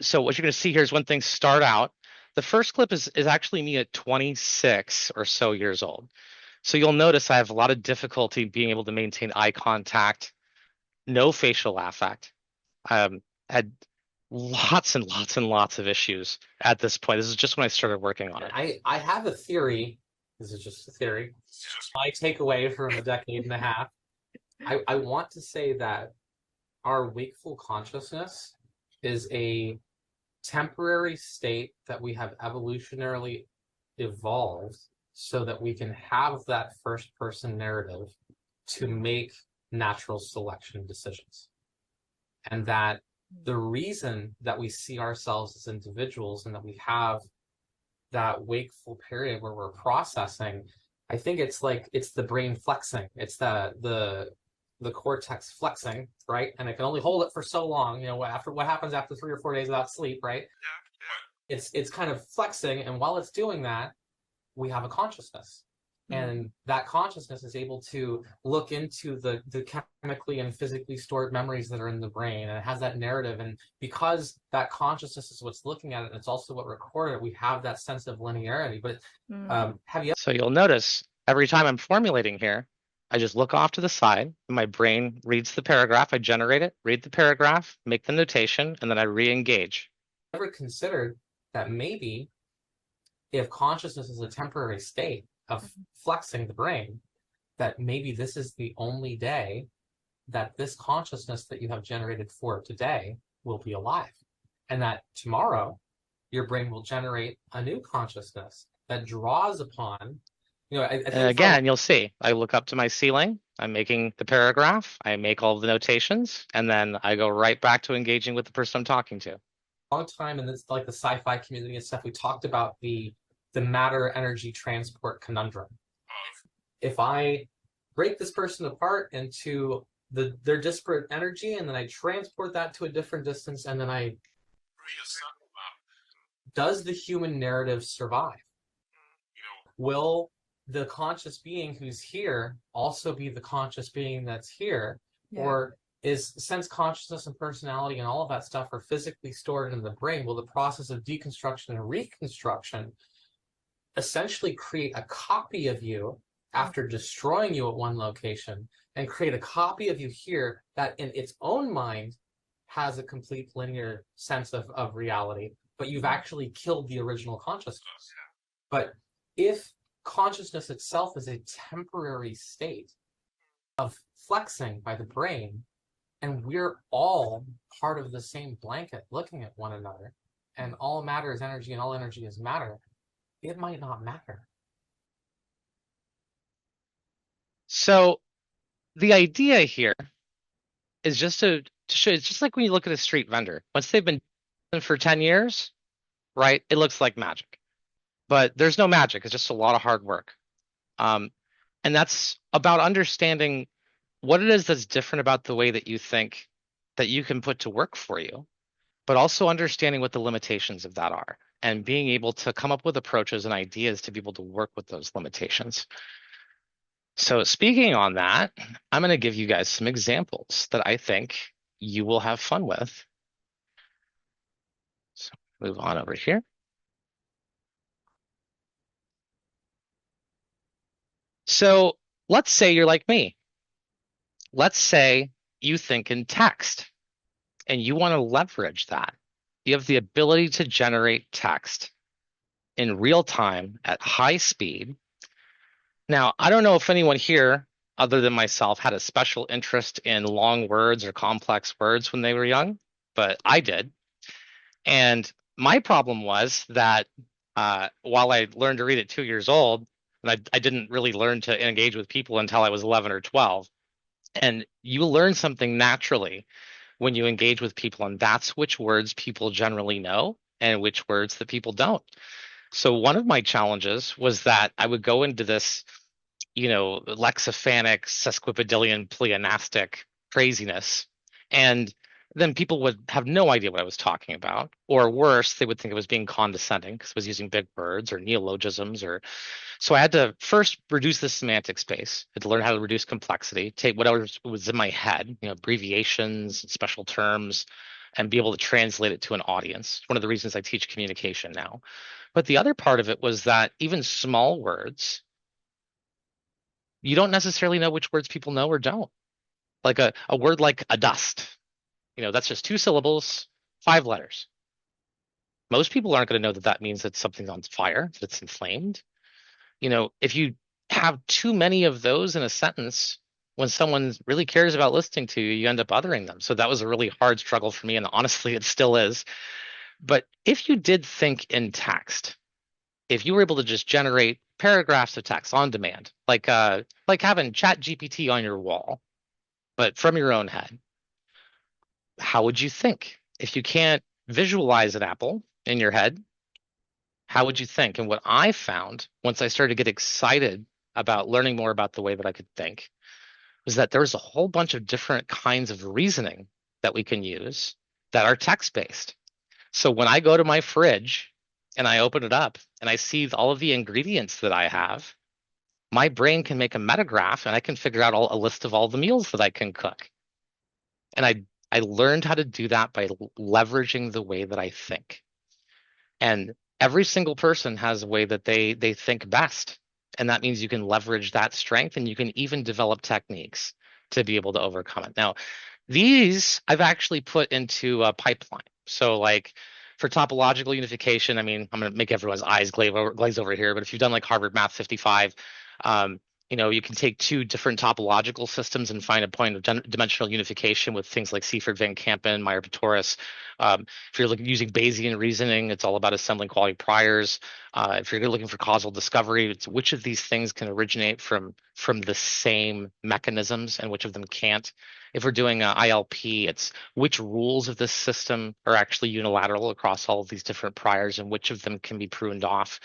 So what you're going to see here is when things start out. The first clip is actually me at 26 or so years old. So you'll notice I have a lot of difficulty being able to maintain eye contact, no facial affect. Had lots and lots and lots of issues at this point. This is just when I started working on it. I have a theory. This is just a theory. My takeaway from a decade and a half. I want to say that our wakeful consciousness is a temporary state that we have evolutionarily evolved so that we can have that first person narrative to make natural selection decisions. And that the reason that we see ourselves as individuals and that we have that wakeful period where we're processing, I think it's the brain flexing. It's the cortex flexing, right? And it can only hold it for so long. After what happens after 3 or 4 days without sleep, right? Yeah. It's kind of flexing, and while it's doing that, we have a consciousness. And that consciousness is able to look into the chemically and physically stored memories that are in the brain, and it has that narrative. And because that consciousness is what's looking at it, and it's also what recorded, we have that sense of linearity. But So you'll notice every time I'm formulating here, I just look off to the side, and my brain reads the paragraph, I generate it, read the paragraph, make the notation, and then I re-engage. Ever considered that maybe if consciousness is a temporary state of flexing the brain, that maybe this is the only day that this consciousnness that you have generated for today will be alive, and that tomorrow your brain will generate a new consciousness that draws upon and again, you'll see I look up to my ceiling, I'm making the paragraph, I make all of the notations, and then I go right back to engaging with the person I'm talking to. Long time, and it's like the sci-fi community and stuff, we talked about the matter energy transport conundrum. If I break this person apart into their disparate energy, and then I transport that to a different distance, and then I reassemble them, does the human narrative survive? Will the conscious being who's here also be the conscious being that's here? Yeah. Or is sense consciousness and personality and all of that stuff are physically stored in the brain? Will the process of deconstruction and reconstruction essentially create a copy of you after destroying you at one location, and create a copy of you here that in its own mind has a complete linear sense of reality, but you've actually killed the original consciousness? But if consciousness itself is a temporary state of flexing by the brain, and we're all part of the same blanket looking at one another, and all matter is energy and all energy is matter, it might not matter. So the idea here is just to show, it's just like when you look at a street vendor. Once they've been for 10 years, right, it looks like magic. But there's no magic. It's just a lot of hard work. And that's about understanding what it is that's different about the way that you think that you can put to work for you, but also understanding what the limitations of that are. and being able to come up with approaches and ideas to be able to work with those limitations. So speaking on that, I'm going to give you guys some examples that I think you will have fun with. So move on over here. So let's say you're like me. Let's say you think in text and you want to leverage that. You have the ability to generate text in real time at high speed. Now, I don't know if anyone here, other than myself, had a special interest in long words or complex words when they were young, but I did. And my problem was that while I learned to read at 2 years old, and I didn't really learn to engage with people until I was 11 or 12. And you learn something naturally when you engage with people, and that's which words people generally know and which words that people don't. So one of my challenges was that I would go into this, lexiphanic, sesquipedalian, pleonastic craziness, and then people would have no idea what I was talking about, or worse, they would think I was being condescending because I was using big words or neologisms or so I had to first reduce the semantic space. I had to learn how to reduce complexity, take whatever was in my head, abbreviations, special terms, and be able to translate it to an audience. One of the reasons I teach communication now. But the other part of it was that even small words, you don't necessarily know which words people know or don't. Like a word like adust, that's just 2 syllables, 5 letters. Most people aren't going to know that that means that something's on fire, that it's inflamed. If you have too many of those in a sentence, when someone really cares about listening to you, you end up othering them. So that was a really hard struggle for me, and honestly, it still is. But if you did think in text, if you were able to just generate paragraphs of text on demand, like having Chat GPT on your wall, but from your own head, how would you think? If you can't visualize an apple in your head, how would you think? And what I found once I started to get excited about learning more about the way that I could think was that there was a whole bunch of different kinds of reasoning that we can use that are text based. So when I go to my fridge and I open it up and I see all of the ingredients that I have, my brain can make a metagraph and I can figure out a list of all the meals that I can cook. And I learned how to do that by leveraging the way that I think. And every single person has a way that they think best. And that means you can leverage that strength and you can even develop techniques to be able to overcome it. Now, these I've actually put into a pipeline. So like for topological unification, I mean, I'm going to make everyone's eyes glaze over here, but if you've done like Harvard Math 55, um, you can take two different topological systems and find a point of dimensional unification with things like Seifert, Van Kampen, Meyer-Pitoris. If you're using Bayesian reasoning, it's all about assembling quality priors. If you're looking for causal discovery, it's which of these things can originate from the same mechanisms and which of them can't. If we're doing ILP, it's which rules of this system are actually unilateral across all of these different priors and which of them can be pruned off.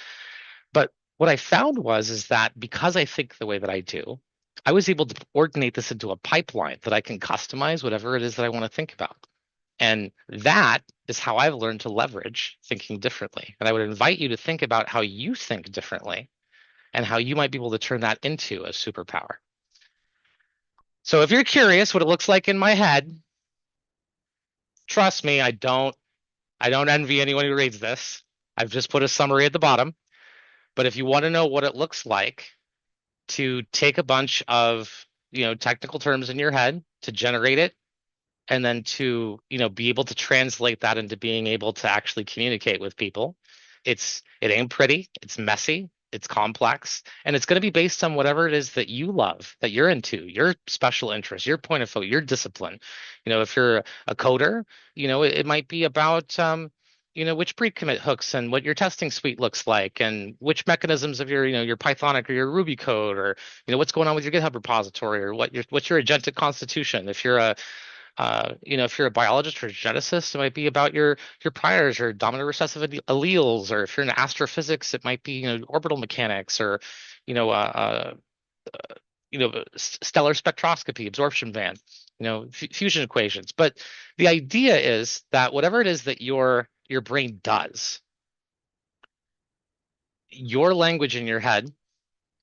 But what I found is that because I think the way that I do, I was able to coordinate this into a pipeline that I can customize whatever it is that I want to think about. And that is how I've learned to leverage thinking differently. And I would invite you to think about how you think differently and how you might be able to turn that into a superpower. So if you're curious what it looks like in my head, trust me, I don't envy anyone who reads this. I've just put a summary at the bottom. But if you want to know what it looks like to take a bunch of, technical terms in your head, to generate it, and then to, be able to translate that into being able to actually communicate with people, it ain't pretty, it's messy, it's complex, and it's going to be based on whatever it is that you love, that you're into, your special interest, your point of focus, your discipline. If you're a coder, it might be about which pre-commit hooks and what your testing suite looks like, and which mechanisms of your Pythonic or your Ruby code, or what's going on with your GitHub repository, or what's your agentic constitution. If you're a if you're a biologist or a geneticist, it might be about your priors or dominant recessive alleles. Or if you're in astrophysics, it might be orbital mechanics, or you know uh, stellar spectroscopy, absorption band, fusion equations. But the idea is that whatever it is that your brain does, your language in your head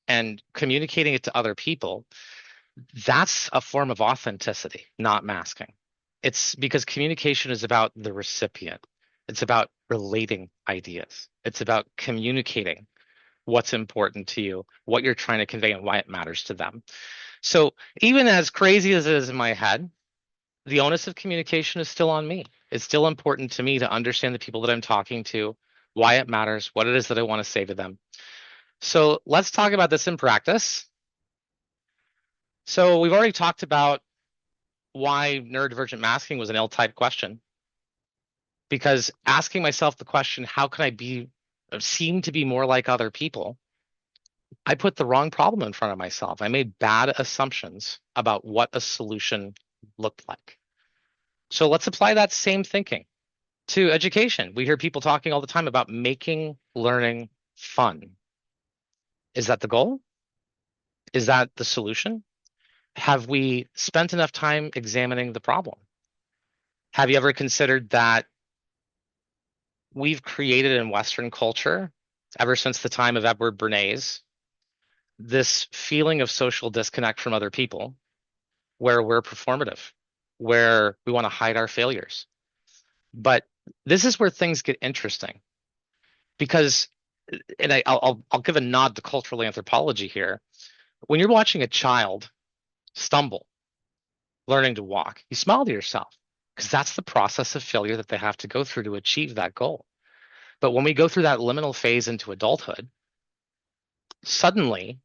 and communicating it to other people, that's a form of authenticity, not masking. It's because communication is about the recipient. It's about relating ideas. It's about communicating what's important to you, what you're trying to convey, and why it matters to them. So even as crazy as it is in my head, the onus of communication is still on me. It's still important to me to understand the people that I'm talking to, why it matters, what it is that I want to say to them. So let's talk about this in practice. So we've already talked about why neurodivergent masking was an ill-timed question. Because asking myself the question, how can I seem to be more like other people? I put the wrong problem in front of myself. I made bad assumptions about what a solution looked like. So let's apply that same thinking to education. We hear people talking all the time about making learning fun. Is that the goal? Is that the solution? Have we spent enough time examining the problem? Have you ever considered that we've created in Western culture, ever since the time of Edward Bernays, this feeling of social disconnect from other people, where we're performative, where we want to hide our failures? But this is where things get interesting because, and I'll give a nod to cultural anthropology here. When you're watching a child stumble, learning to walk, you smile to yourself because that's the process of failure that they have to go through to achieve that goal. But when we go through that liminal phase into adulthood, suddenly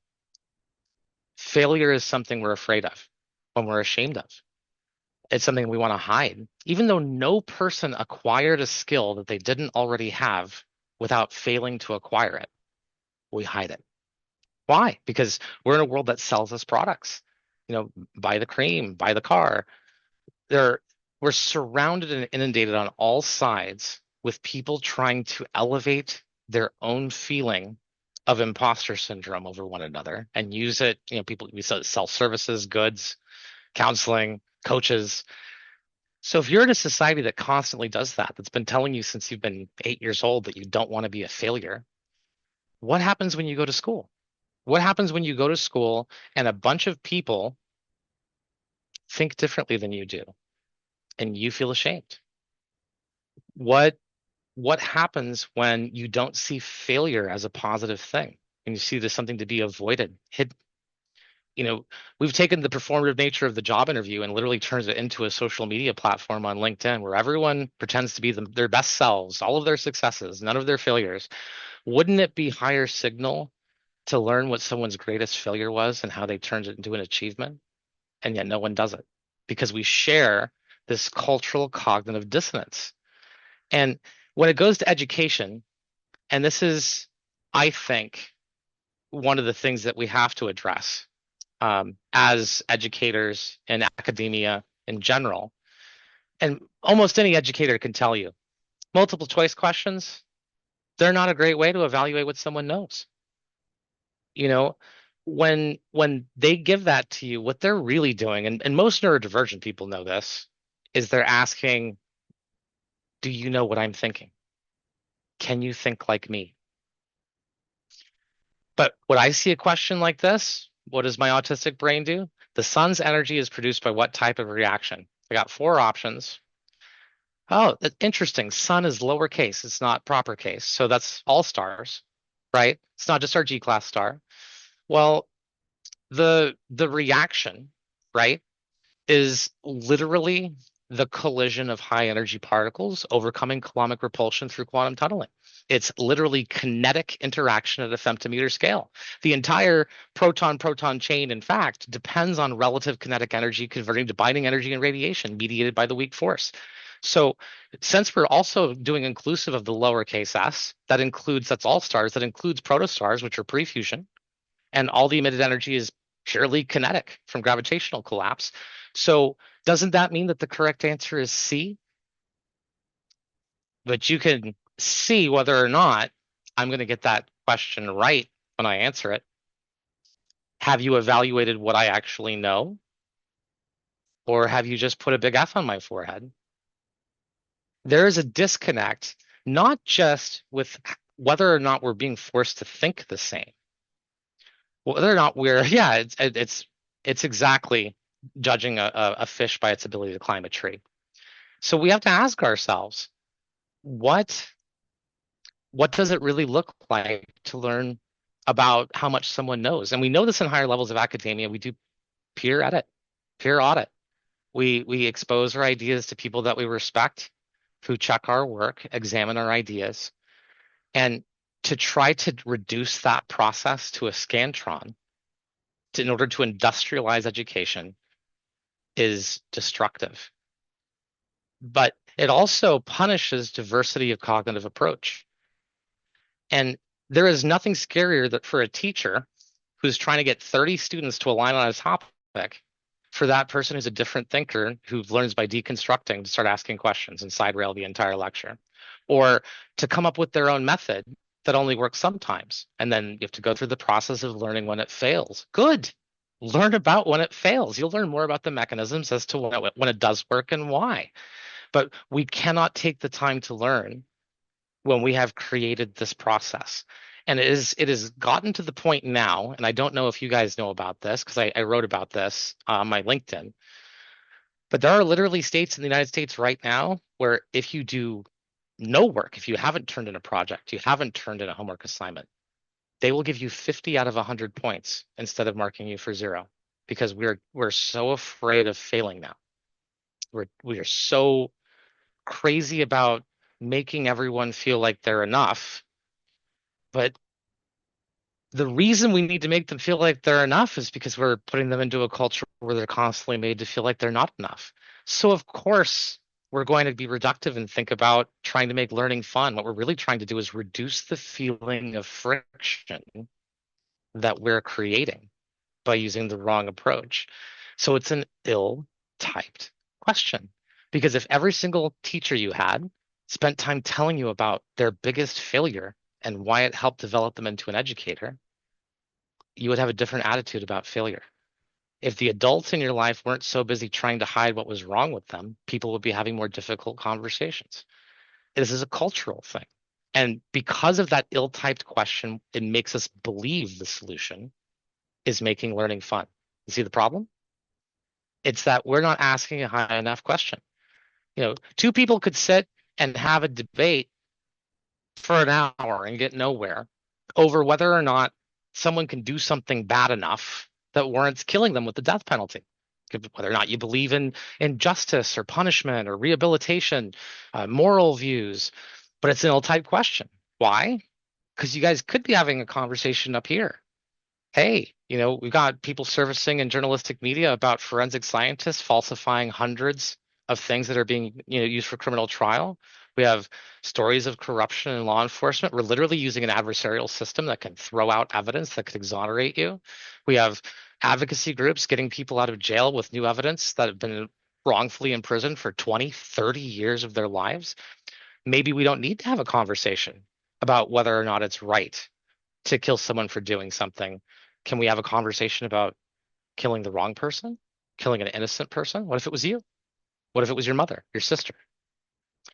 failure is something we're afraid of, when we're ashamed of. It's something we want to hide, even though no person acquired a skill that they didn't already have without failing to acquire it. We hide it. Why? Because we're in a world that sells us products. Buy the cream, buy the car. We're surrounded and inundated on all sides with people trying to elevate their own feeling of imposter syndrome over one another and use it. People, we sell services, goods, counseling, coaches. So if you're in a society that constantly does that, that's been telling you since you've been 8 years old that you don't want to be a failure, what happens when you go to school? What happens when you go to school and a bunch of people think differently than you do and you feel ashamed? What happens when you don't see failure as a positive thing and you see there's something to be avoided, hidden? We've taken the performative nature of the job interview and literally turns it into a social media platform on LinkedIn where everyone pretends to be their best selves, all of their successes, none of their failures. Wouldn't it be higher signal to learn what someone's greatest failure was and how they turned it into an achievement? And yet no one does it because we share this cultural cognitive dissonance. And when it goes to education, and this is, I think, one of the things that we have to address as educators in academia in general, and almost any educator can tell you, multiple choice questions, they're not a great way to evaluate what someone knows. When they give that to you, what they're really doing, and most neurodivergent people know this, is they're asking, do you know what I'm thinking? Can you think like me? But when I see a question like this, what does my autistic brain do? The sun's energy is produced by what type of reaction? I got 4 options. Oh, interesting. Sun is lowercase. It's not proper case. So that's all stars, right? It's not just our G-class star. Well, the reaction, right, is literally the collision of high energy particles overcoming coulombic repulsion through quantum tunneling. It's literally kinetic interaction at a femtometer scale. The entire proton-proton chain, in fact, depends on relative kinetic energy converting to binding energy and radiation mediated by the weak force. So since we're also doing inclusive of the lowercase s, that's all stars, that includes protostars, which are pre-fusion, and all the emitted energy is purely kinetic from gravitational collapse. So doesn't that mean that the correct answer is C? But you can see whether or not I'm going to get that question right when I answer it. Have you evaluated what I actually know? Or have you just put a big F on my forehead? There is a disconnect, not just with whether or not we're being forced to think the same, whether or not we're, yeah, it's exactly judging a fish by its ability to climb a tree. So we have to ask ourselves, what does it really look like to learn about how much someone knows? And we know this in higher levels of academia. We do peer edit, peer audit. We expose our ideas to people that we respect, who check our work, examine our ideas, and to try to reduce that process to a scantron in order to industrialize education is destructive. But it also punishes diversity of cognitive approach. And there is nothing scarier that for a teacher who's trying to get 30 students to align on a topic, for that person who's a different thinker who learns by deconstructing to start asking questions and side rail the entire lecture, or to come up with their own method that only works sometimes. And then you have to go through the process of learning when it fails. Good. Learn about when it fails. You'll learn more about the mechanisms as to when it does work and why. But we cannot take the time to learn when we have created this process. And it has gotten to the point now, and I don't know if you guys know about this because I wrote about this on my LinkedIn, but there are literally states in the United States right now where if you do no work, if you haven't turned in a project, you haven't turned in a homework assignment, they will give you 50 out of 100 points instead of marking you for 0, because we're so afraid of failing now. We are so crazy about making everyone feel like they're enough. But the reason we need to make them feel like they're enough is because we're putting them into a culture where they're constantly made to feel like they're not enough. So of course, we're going to be reductive and think about trying to make learning fun. What we're really trying to do is reduce the feeling of friction that we're creating by using the wrong approach. So it's an ill-typed question. Because if every single teacher you had spent time telling you about their biggest failure and why it helped develop them into an educator, you would have a different attitude about failure. If the adults in your life weren't so busy trying to hide what was wrong with them, people would be having more difficult conversations. This is a cultural thing. And because of that ill-typed question, it makes us believe the solution is making learning fun. You see the problem? It's that we're not asking a high enough question. Two people could sit and have a debate for an hour and get nowhere over whether or not someone can do something bad enough that warrants killing them with the death penalty. Whether or not you believe in justice or punishment or rehabilitation, moral views, but it's an ill-typed question. Why? Because you guys could be having a conversation up here. Hey, we've got people surfacing in journalistic media about forensic scientists falsifying hundreds of things that are being used for criminal trial. We have stories of corruption in law enforcement. We're literally using an adversarial system that can throw out evidence that could exonerate you. We have advocacy groups getting people out of jail with new evidence that have been wrongfully imprisoned for 20, 30 years of their lives. Maybe we don't need to have a conversation about whether or not it's right to kill someone for doing something. Can we have a conversation about killing the wrong person? Killing an innocent person? What if it was you? What if it was your mother, your sister?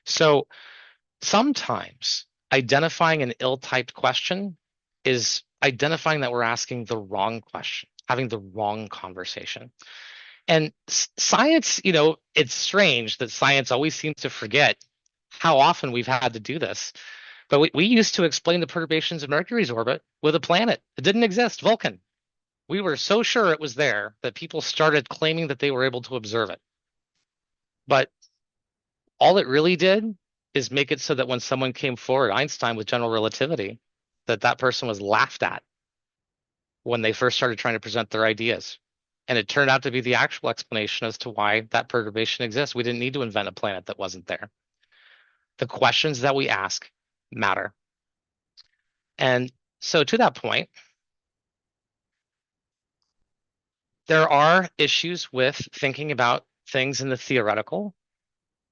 So sometimes identifying an ill-typed question is identifying that we're asking the wrong question, having the wrong conversation. And science, it's strange that science always seems to forget how often we've had to do this. But we used to explain the perturbations of Mercury's orbit with a planet. It didn't exist, Vulcan. We were so sure it was there that people started claiming that they were able to observe it. But all it really did is make it so that when someone came forward, Einstein with general relativity, that person was laughed at when they first started trying to present their ideas. And it turned out to be the actual explanation as to why that perturbation exists. We didn't need to invent a planet that wasn't there. The questions that we ask matter. And so to that point, there are issues with thinking about things in the theoretical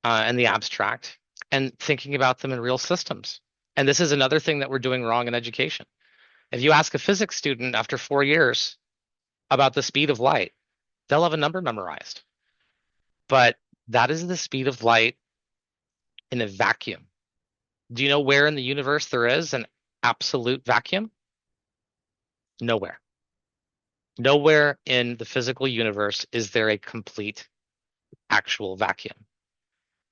and the abstract and thinking about them in real systems. And this is another thing that we're doing wrong in education. If you ask a physics student after 4 years about the speed of light, they'll have a number memorized. But that is the speed of light in a vacuum. Do you know where in the universe there is an absolute vacuum? Nowhere. Nowhere in the physical universe is there a complete actual vacuum.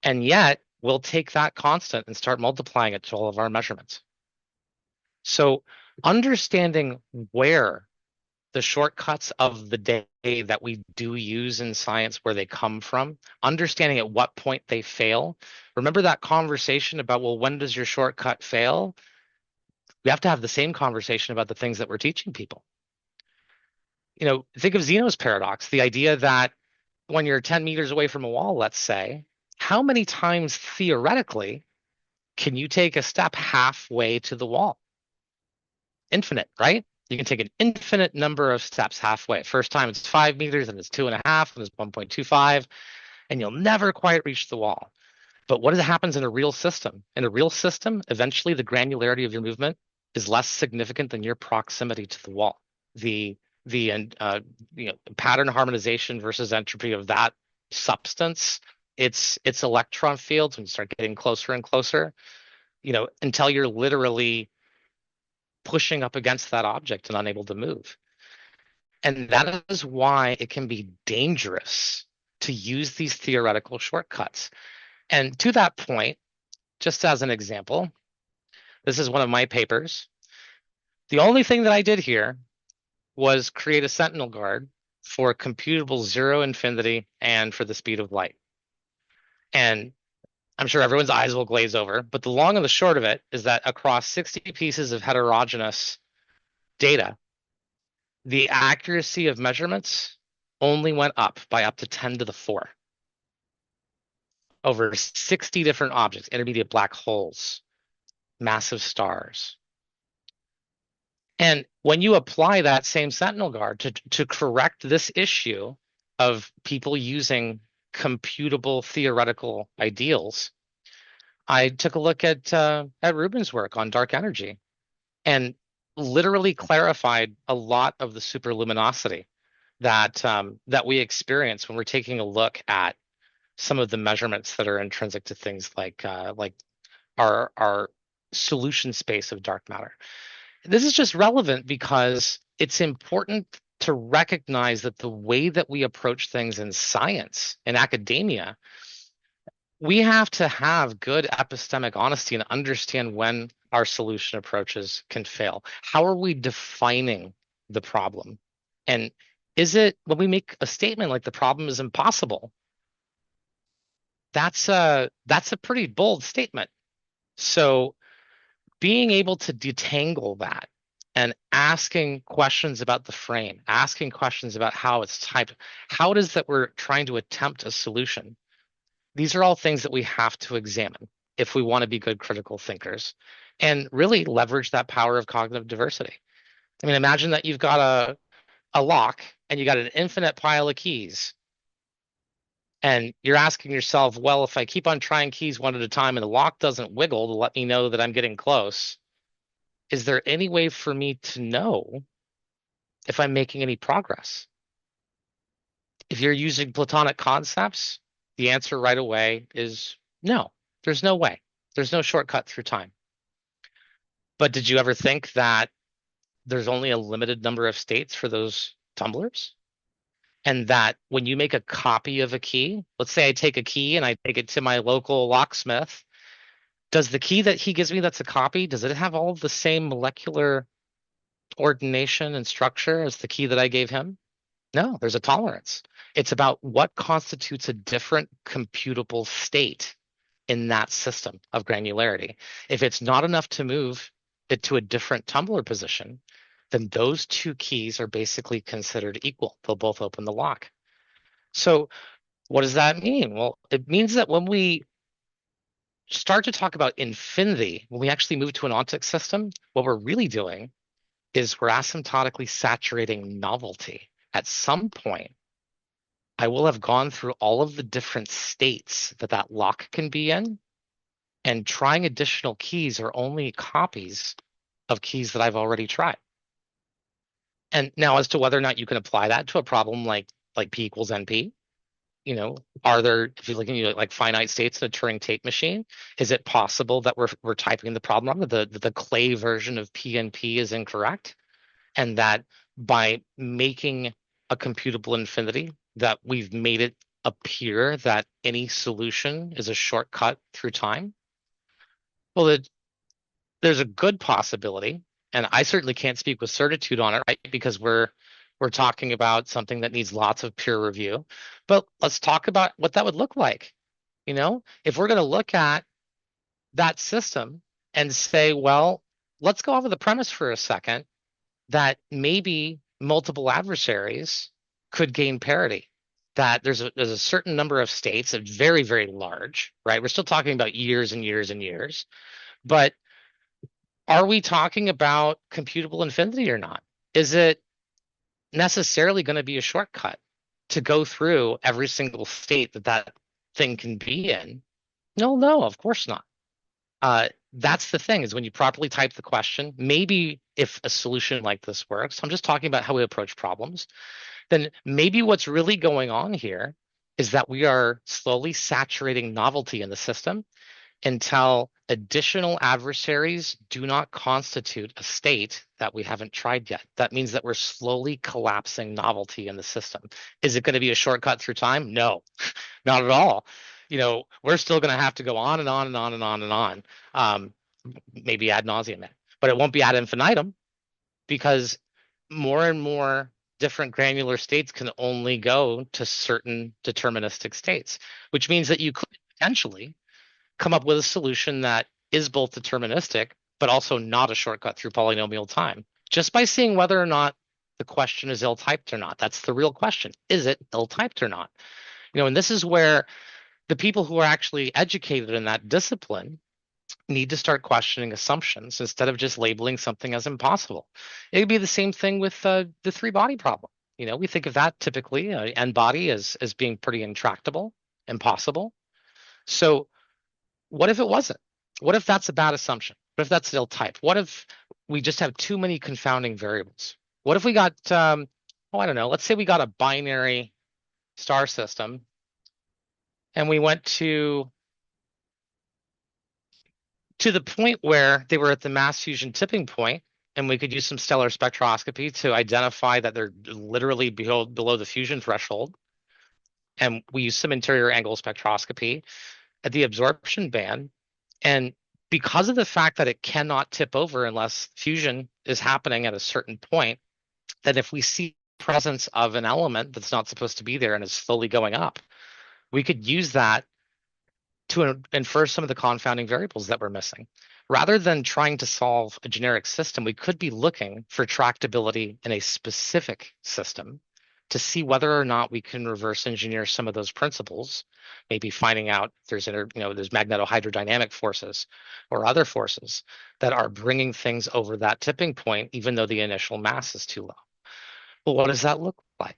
And yet, we'll take that constant and start multiplying it to all of our measurements. So understanding where the shortcuts of the day that we do use in science, where they come from, understanding at what point they fail. Remember that conversation about, well, when does your shortcut fail? We have to have the same conversation about the things that we're teaching people. Think of Zeno's paradox, the idea that when you're 10 meters away from a wall, let's say, how many times theoretically can you take a step halfway to the wall? Infinite, right? You can take an infinite number of steps halfway. First time it's 5 meters, and it's 2.5, and it's 1.25, and you'll never quite reach the wall. But what happens in a real system? In a real system, eventually the granularity of your movement is less significant than your proximity to the wall. The pattern harmonization versus entropy of that substance, it's electron fields when you start getting closer and closer, until you're literally pushing up against that object and unable to move. And that is why it can be dangerous to use these theoretical shortcuts. And to that point, just as an example, this is one of my papers. The only thing that I did here was create a sentinel guard for computable zero infinity and for the speed of light. And I'm sure everyone's eyes will glaze over, but the long and the short of it is that across 60 pieces of heterogeneous data, the accuracy of measurements only went up by up to 10 to the 4 over 60 different objects, intermediate black holes, massive stars. And when you apply that same sentinel guard to correct this issue of people using computable theoretical ideals, I took a look at Rubin's work on dark energy and literally clarified a lot of the superluminosity that we experience when we're taking a look at some of the measurements that are intrinsic to things like our solution space of dark matter. This is just relevant because it's important to recognize that the way that we approach things in science, in academia, we have to have good epistemic honesty and understand when our solution approaches can fail. How are we defining the problem? And is it when we make a statement like the problem is impossible? That's a pretty bold statement. So being able to detangle that and asking questions about the frame, asking questions about how it's typed, how it is that we're trying to attempt a solution. These are all things that we have to examine if we want to be good critical thinkers and really leverage that power of cognitive diversity. I mean, imagine that you've got a lock and you got an infinite pile of keys. And you're asking yourself, well, if I keep on trying keys one at a time and the lock doesn't wiggle to let me know that I'm getting close, is there any way for me to know if I'm making any progress? If you're using Platonic concepts, the answer right away is no, there's no way. There's no shortcut through time. But did you ever think that there's only a limited number of states for those tumblers? And that when you make a copy of a key, let's say I take a key and I take it to my local locksmith, does the key that he gives me that's a copy, does it have all of the same molecular ordination and structure as the key that I gave him? No, there's a tolerance. It's about what constitutes a different computable state in that system of granularity. If it's not enough to move it to a different tumbler position, then those two keys are basically considered equal. They'll both open the lock. So what does that mean? Well, it means that when we start to talk about infinity, when we actually move to an ontic system, what we're really doing is we're asymptotically saturating novelty. At some point, I will have gone through all of the different states that lock can be in, and trying additional keys are only copies of keys that I've already tried. And now as to whether or not you can apply that to a problem like P equals NP, are there, if you're looking at like finite states in a Turing tape machine, is it possible that we're typing the problem wrong, that the clay version of PNP is incorrect, and that by making a computable infinity, that we've made it appear that any solution is a shortcut through time? Well, there's a good possibility, and I certainly can't speak with certitude on it, right? Because we're talking about something that needs lots of peer review. But let's talk about what that would look like. If we're going to look at that system and say, well, let's go off of the premise for a second that maybe multiple adversaries could gain parity. That there's a certain number of states, a very, very large, right? We're still talking about years and years and years, but are we talking about computable infinity or not? Is it necessarily going to be a shortcut to go through every single state that thing can be in? No, of course not. That's the thing, is when you properly type the question, maybe if a solution like this works, I'm just talking about how we approach problems, then maybe what's really going on here is that we are slowly saturating novelty in the system until additional adversaries do not constitute a state that we haven't tried yet. That means that we're slowly collapsing novelty in the system. Is it going to be a shortcut through time? No, not at all. We're still going to have to go on and on and on and on and on, maybe ad nauseum, but it won't be ad infinitum, because more and more different granular states can only go to certain deterministic states, which means that you could potentially come up with a solution that is both deterministic, but also not a shortcut through polynomial time, just by seeing whether or not the question is ill-typed or not. That's the real question. Is it ill-typed or not? And this is where the people who are actually educated in that discipline need to start questioning assumptions instead of just labeling something as impossible. It would be the same thing with the three-body problem. We think of that typically, n-body, as being pretty intractable, impossible. So what if it wasn't? What if that's a bad assumption? What if that's ill type? What if we just have too many confounding variables? What if we got, I don't know, let's say we got a binary star system and we went to the point where they were at the mass fusion tipping point, and we could use some stellar spectroscopy to identify that they're literally below the fusion threshold. And we use some interior angle spectroscopy at the absorption band. And because of the fact that it cannot tip over unless fusion is happening at a certain point, that if we see presence of an element that's not supposed to be there and is slowly going up, we could use that to infer some of the confounding variables that we're missing. Rather than trying to solve a generic system, we could be looking for tractability in a specific system to see whether or not we can reverse engineer some of those principles, maybe finding out there's magnetohydrodynamic forces or other forces that are bringing things over that tipping point, even though the initial mass is too low. Well, what does that look like?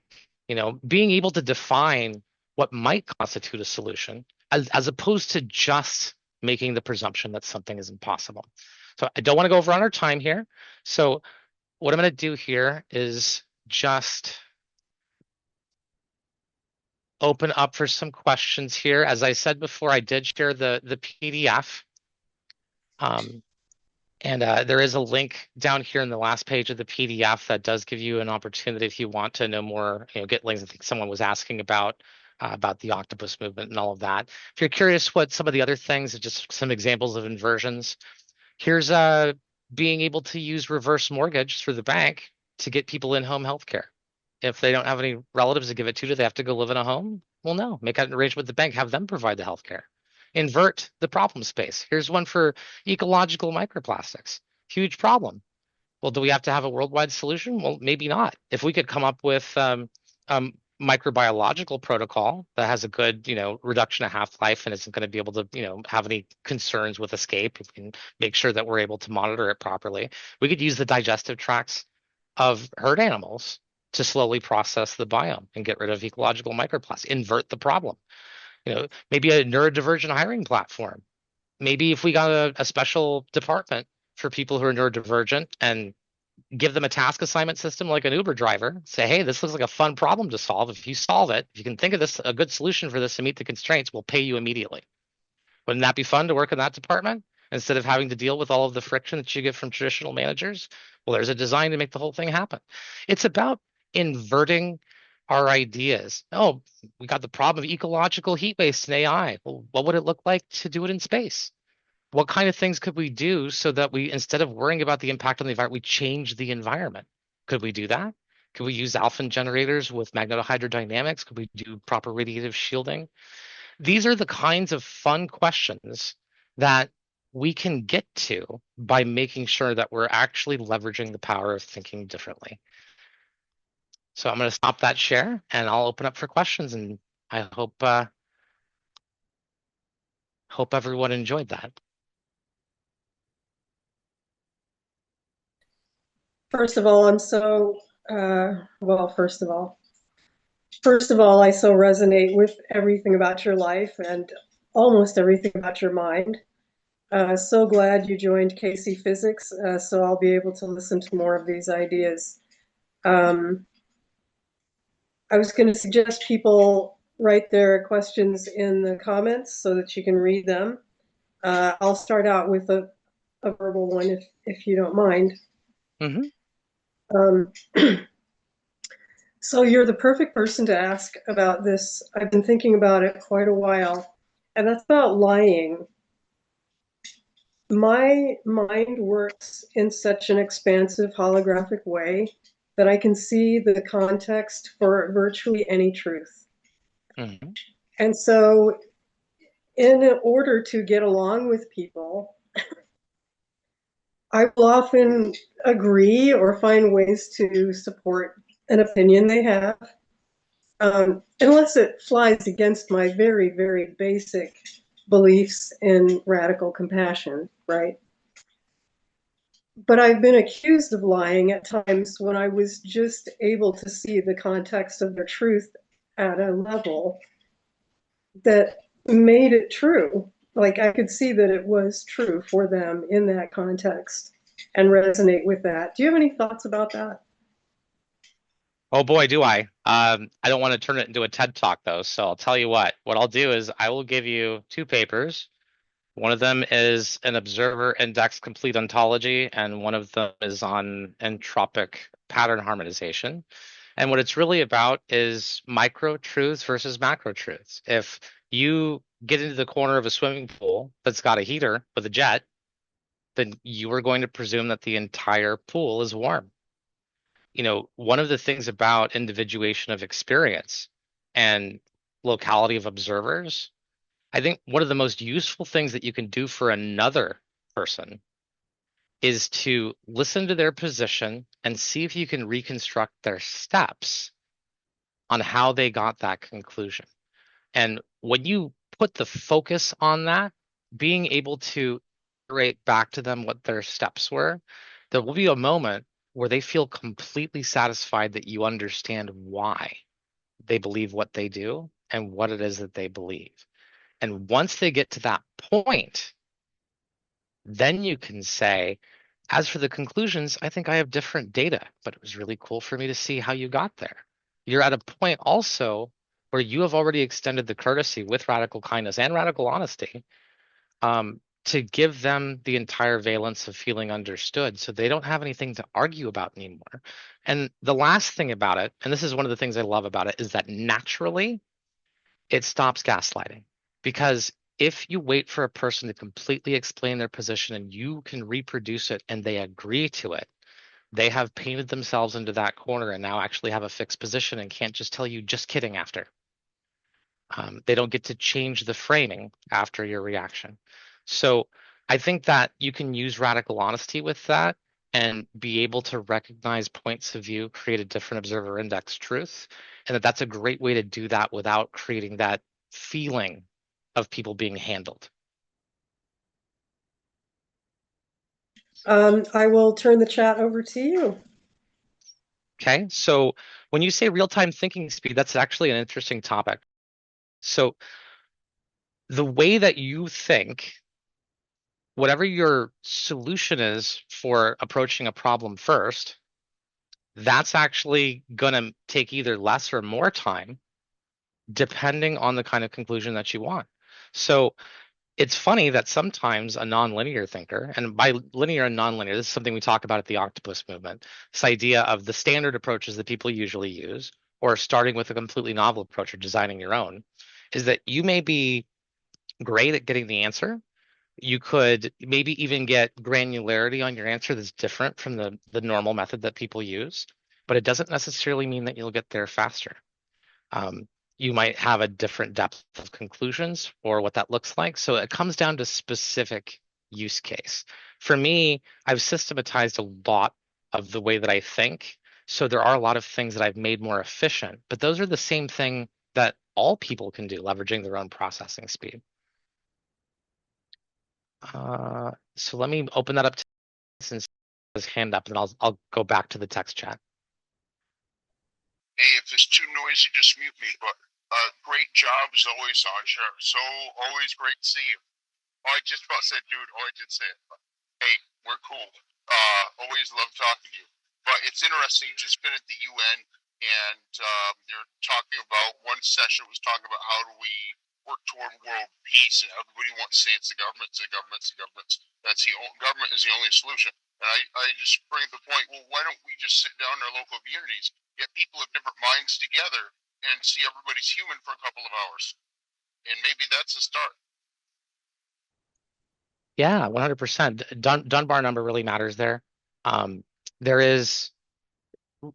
Being able to define what might constitute a solution as opposed to just making the presumption that something is impossible. So I don't want to go over on our time here. So what I'm going to do here is just open up for some questions here. As I said before, I did share the PDF. And there is a link down here in the last page of the PDF that does give you an opportunity if you want to know more, get links. I think someone was asking about the octopus movement and all of that. If you're curious what some of the other things, just some examples of inversions, here's being able to use reverse mortgage through the bank to get people in-home healthcare. If they don't have any relatives to give it to, do they have to go live in a home? Well, no. Make an arrangement with the bank, have them provide the healthcare. Invert the problem space. Here's one for ecological microplastics. Huge problem. Well, do we have to have a worldwide solution? Well, maybe not. If we could come up with microbiological protocol that has a good, reduction of half-life and isn't going to be able to, have any concerns with escape, we can make sure that we're able to monitor it properly. We could use the digestive tracts of herd animals to slowly process the biome and get rid of ecological microplastics, invert the problem. Maybe a neurodivergent hiring platform. Maybe if we got a special department for people who are neurodivergent and give them a task assignment system like an Uber driver. Say, hey, this looks like a fun problem to solve. If you solve it, if you can think of this, a good solution for this to meet the constraints, we'll pay you immediately. Wouldn't that be fun to work in that department instead of having to deal with all of the friction that you get from traditional managers? Well, there's a design to make the whole thing happen. It's about inverting our ideas. Oh, we got the problem of ecological heat waste in AI. Well, what would it look like to do it in space? What kind of things could we do so that we, instead of worrying about the impact on the environment, we change the environment? Could we do that? Could we use alpha generators with magnetohydrodynamics? Could we do proper radiative shielding? These are the kinds of fun questions that we can get to by making sure that we're actually leveraging the power of thinking differently. So I'm going to stop that share and I'll open up for questions, and I hope everyone enjoyed that. First of all, I'm so, well, first of all, I so resonate with everything about your life and almost everything about your mind. So glad you joined CASY Physics, so I'll be able to listen to more of these ideas. I was going to suggest people write their questions in the comments so that you can read them. I'll start out with a verbal one if you don't mind. Mm-hmm. So you're the perfect person to ask about this. I've been thinking about it quite a while, and that's about lying. My mind works in such an expansive holographic way that I can see the context for virtually any truth. Mm-hmm. And so in order to get along with people, I will often agree or find ways to support an opinion they have, unless it flies against my very, very basic beliefs in radical compassion, right? But I've been accused of lying at times when I was just able to see the context of their truth at a level that made it true. Like I could see that it was true for them in that context and resonate with that. Do you have any thoughts about that? Oh boy, do I. I don't want to turn it into a TED Talk though, so I'll tell you what I'll do is I will give you two papers. One of them is an observer index complete ontology, and one of them is on entropic pattern harmonization. And what it's really about is micro truths versus macro truths. If you get into the corner of a swimming pool that's got a heater with a jet, then you are going to presume that the entire pool is warm. One of the things about individuation of experience and locality of observers, I think one of the most useful things that you can do for another person is to listen to their position and see if you can reconstruct their steps on how they got that conclusion. And when you put the focus on that, being able to iterate back to them what their steps were, there will be a moment where they feel completely satisfied that you understand why they believe what they do and what it is that they believe. And once they get to that point, then you can say, as for the conclusions, I think I have different data, but it was really cool for me to see how you got there. You're at a point also where you have already extended the courtesy with radical kindness and radical honesty to give them the entire valence of feeling understood so they don't have anything to argue about anymore. And the last thing about it, and this is one of the things I love about it, is that naturally it stops gaslighting. Because if you wait for a person to completely explain their position and you can reproduce it and they agree to it, they have painted themselves into that corner and now actually have a fixed position and can't just tell you just kidding after. They don't get to change the framing after your reaction. So I think that you can use radical honesty with that and be able to recognize points of view, create a different observer index truth, and that's a great way to do that without creating that feeling of people being handled. I will turn the chat over to you. Okay, so when you say real-time thinking speed, that's actually an interesting topic. So the way that you think whatever your solution is for approaching a problem first, that's actually going to take either less or more time depending on the kind of conclusion that you want. So it's funny that sometimes a nonlinear thinker, and by linear and nonlinear, this is something we talk about at the octopus movement, this idea of the standard approaches that people usually use, or starting with a completely novel approach or designing your own, is that you may be great at getting the answer. You could maybe even get granularity on your answer that's different from the normal method that people use, but it doesn't necessarily mean that you'll get there faster. Um, you might have a different depth of conclusions or what that looks like. So it comes down to specific use case. For me, I've systematized a lot of the way that I think. So there are a lot of things that I've made more efficient, but those are the same thing that all people can do, leveraging their own processing speed. So let me open that up to since his hand up, and I'll go back to the text chat. Hey, if it's too noisy, just mute me. But great job as always, Anshar. So always great to see you. Oh, I just about said, dude. Oh, I did say it. But, hey, we're cool. Always love talking to you. But it's interesting. Just been at the UN, and they're talking about one session was talking about how do we work toward world peace, and everybody wants to say it's the governments, the governments, the governments. That's government is the only solution. And I just bring up the point. Well, why don't we just sit down in our local communities, get people of different minds together, and see everybody's human for a couple of hours, and maybe that's a start. Yeah, 100%. Dunbar number really matters there. There is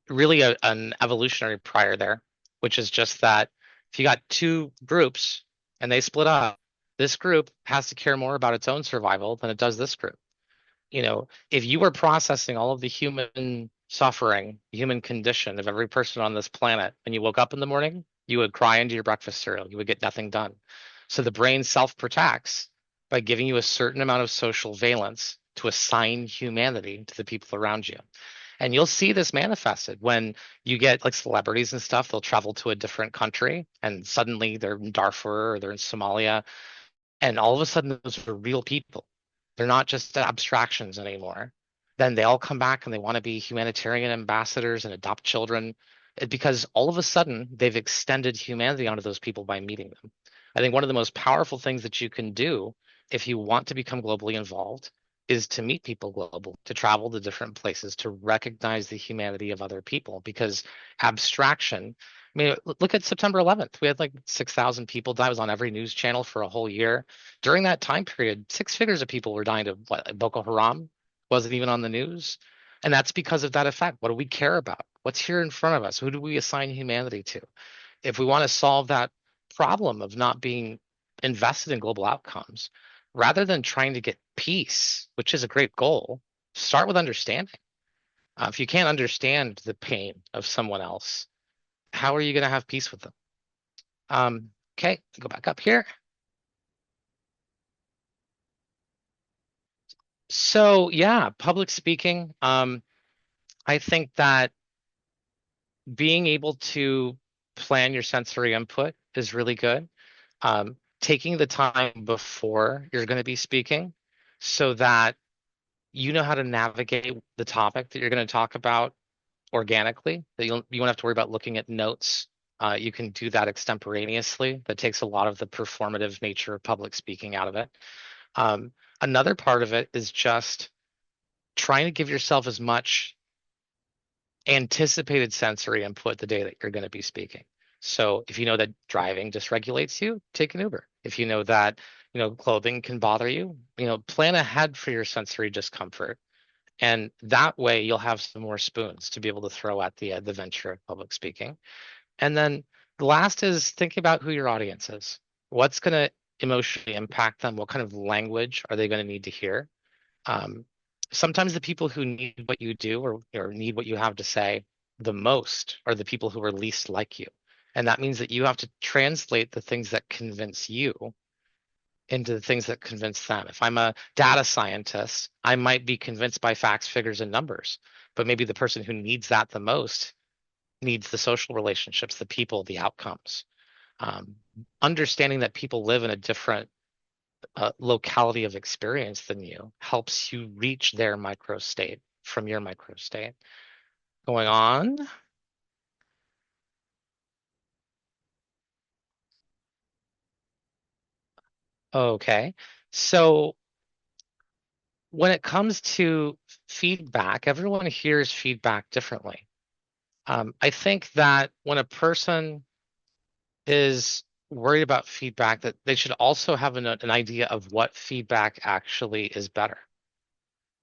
really an evolutionary prior there, which is just that if you got two groups and they split up, this group has to care more about its own survival than it does this group. If you were processing all of the human suffering, human condition of every person on this planet, and you woke up in the morning, you would cry into your breakfast cereal. You would get nothing done. So the brain self-protects by giving you a certain amount of social valence to assign humanity to the people around you. And you'll see this manifested when you get like celebrities and stuff, they'll travel to a different country and suddenly they're in Darfur or they're in Somalia. And all of a sudden, those are real people. They're not just abstractions anymore. Then they all come back and they want to be humanitarian ambassadors and adopt children because all of a sudden they've extended humanity onto those people by meeting them. I think one of the most powerful things that you can do if you want to become globally involved is to meet people global, to travel to different places, to recognize the humanity of other people because abstraction. I mean, look at September 11th. We had like 6,000 people die. It was on every news channel for a whole year. During that time period, six figures of people were dying of what, Boko Haram wasn't even on the news. And that's because of that effect. What do we care about? What's here in front of us? Who do we assign humanity to? If we want to solve that problem of not being invested in global outcomes, rather than trying to get peace, which is a great goal, start with understanding. If you can't understand the pain of someone else, how are you going to have peace with them? Okay, go back up here. So yeah, public speaking. I think that being able to plan your sensory input is really good. Taking the time before you're going to be speaking so that you know how to navigate the topic that you're going to talk about organically, that you won't have to worry about looking at notes. You can do that extemporaneously. That takes a lot of the performative nature of public speaking out of it. Another part of it is just trying to give yourself as much anticipated sensory input the day that you're going to be speaking. So if you know that driving dysregulates you, take an Uber. If you know that, clothing can bother you, plan ahead for your sensory discomfort. And that way you'll have some more spoons to be able to throw at the venture of public speaking. And then the last is thinking about who your audience is. What's going to emotionally impact them? What kind of language are they going to need to hear? Sometimes the people who need what you do or need what you have to say the most are the people who are least like you. And that means that you have to translate the things that convince you into the things that convince them. If I'm a data scientist, I might be convinced by facts, figures, and numbers, but maybe the person who needs that the most needs the social relationships, the people, the outcomes. Understanding that people live in a different locality of experience than you helps you reach their micro state from your micro state. Going on. Okay. So when it comes to feedback, everyone hears feedback differently. I think that when a person is worried about feedback, that they should also have an idea of what feedback actually is better.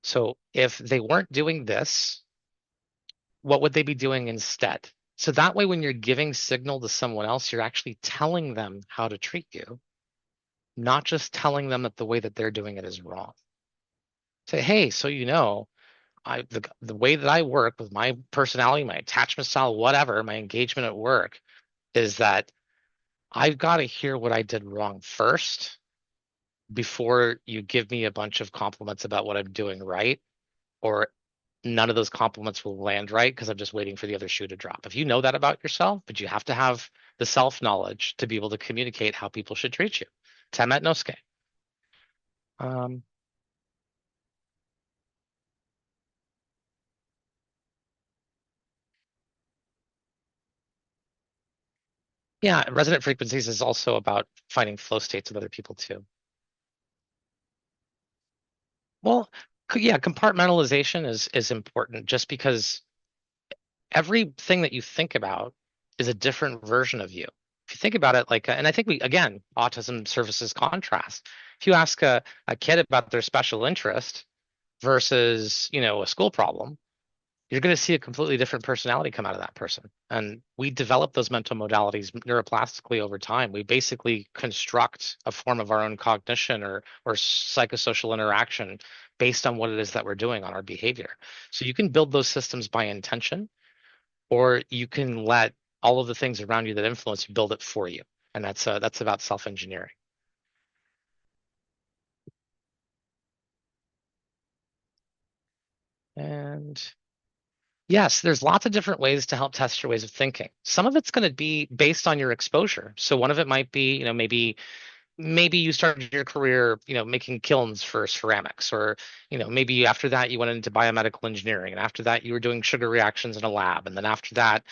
So if they weren't doing this, what would they be doing instead? So that way, when you're giving signal to someone else, you're actually telling them how to treat you, not just telling them that the way that they're doing it is wrong. Say, hey, so the way that I work with my personality, my attachment style, whatever, my engagement at work is that I've got to hear what I did wrong first before you give me a bunch of compliments about what I'm doing right, or none of those compliments will land right because I'm just waiting for the other shoe to drop. If you know that about yourself, but you have to have the self-knowledge to be able to communicate how people should treat you. Temet noske. Um, yeah, resonant frequencies is also about finding flow states with other people too. Well, yeah, compartmentalization is important just because everything that you think about is a different version of you. If you think about it like, and I think again, autism services contrast. If you ask a kid about their special interest versus, a school problem, you're going to see a completely different personality come out of that person. And we develop those mental modalities neuroplastically over time. We basically construct a form of our own cognition or psychosocial interaction based on what it is that we're doing on our behavior. So you can build those systems by intention, or you can let all of the things around you that influence you build it for you. And that's about self-engineering. And yes, there's lots of different ways to help test your ways of thinking. Some of it's going to be based on your exposure. So one of it might be, maybe you started your career, making kilns for ceramics, or, maybe after that you went into biomedical engineering, and after that you were doing sugar reactions in a lab, and then after that,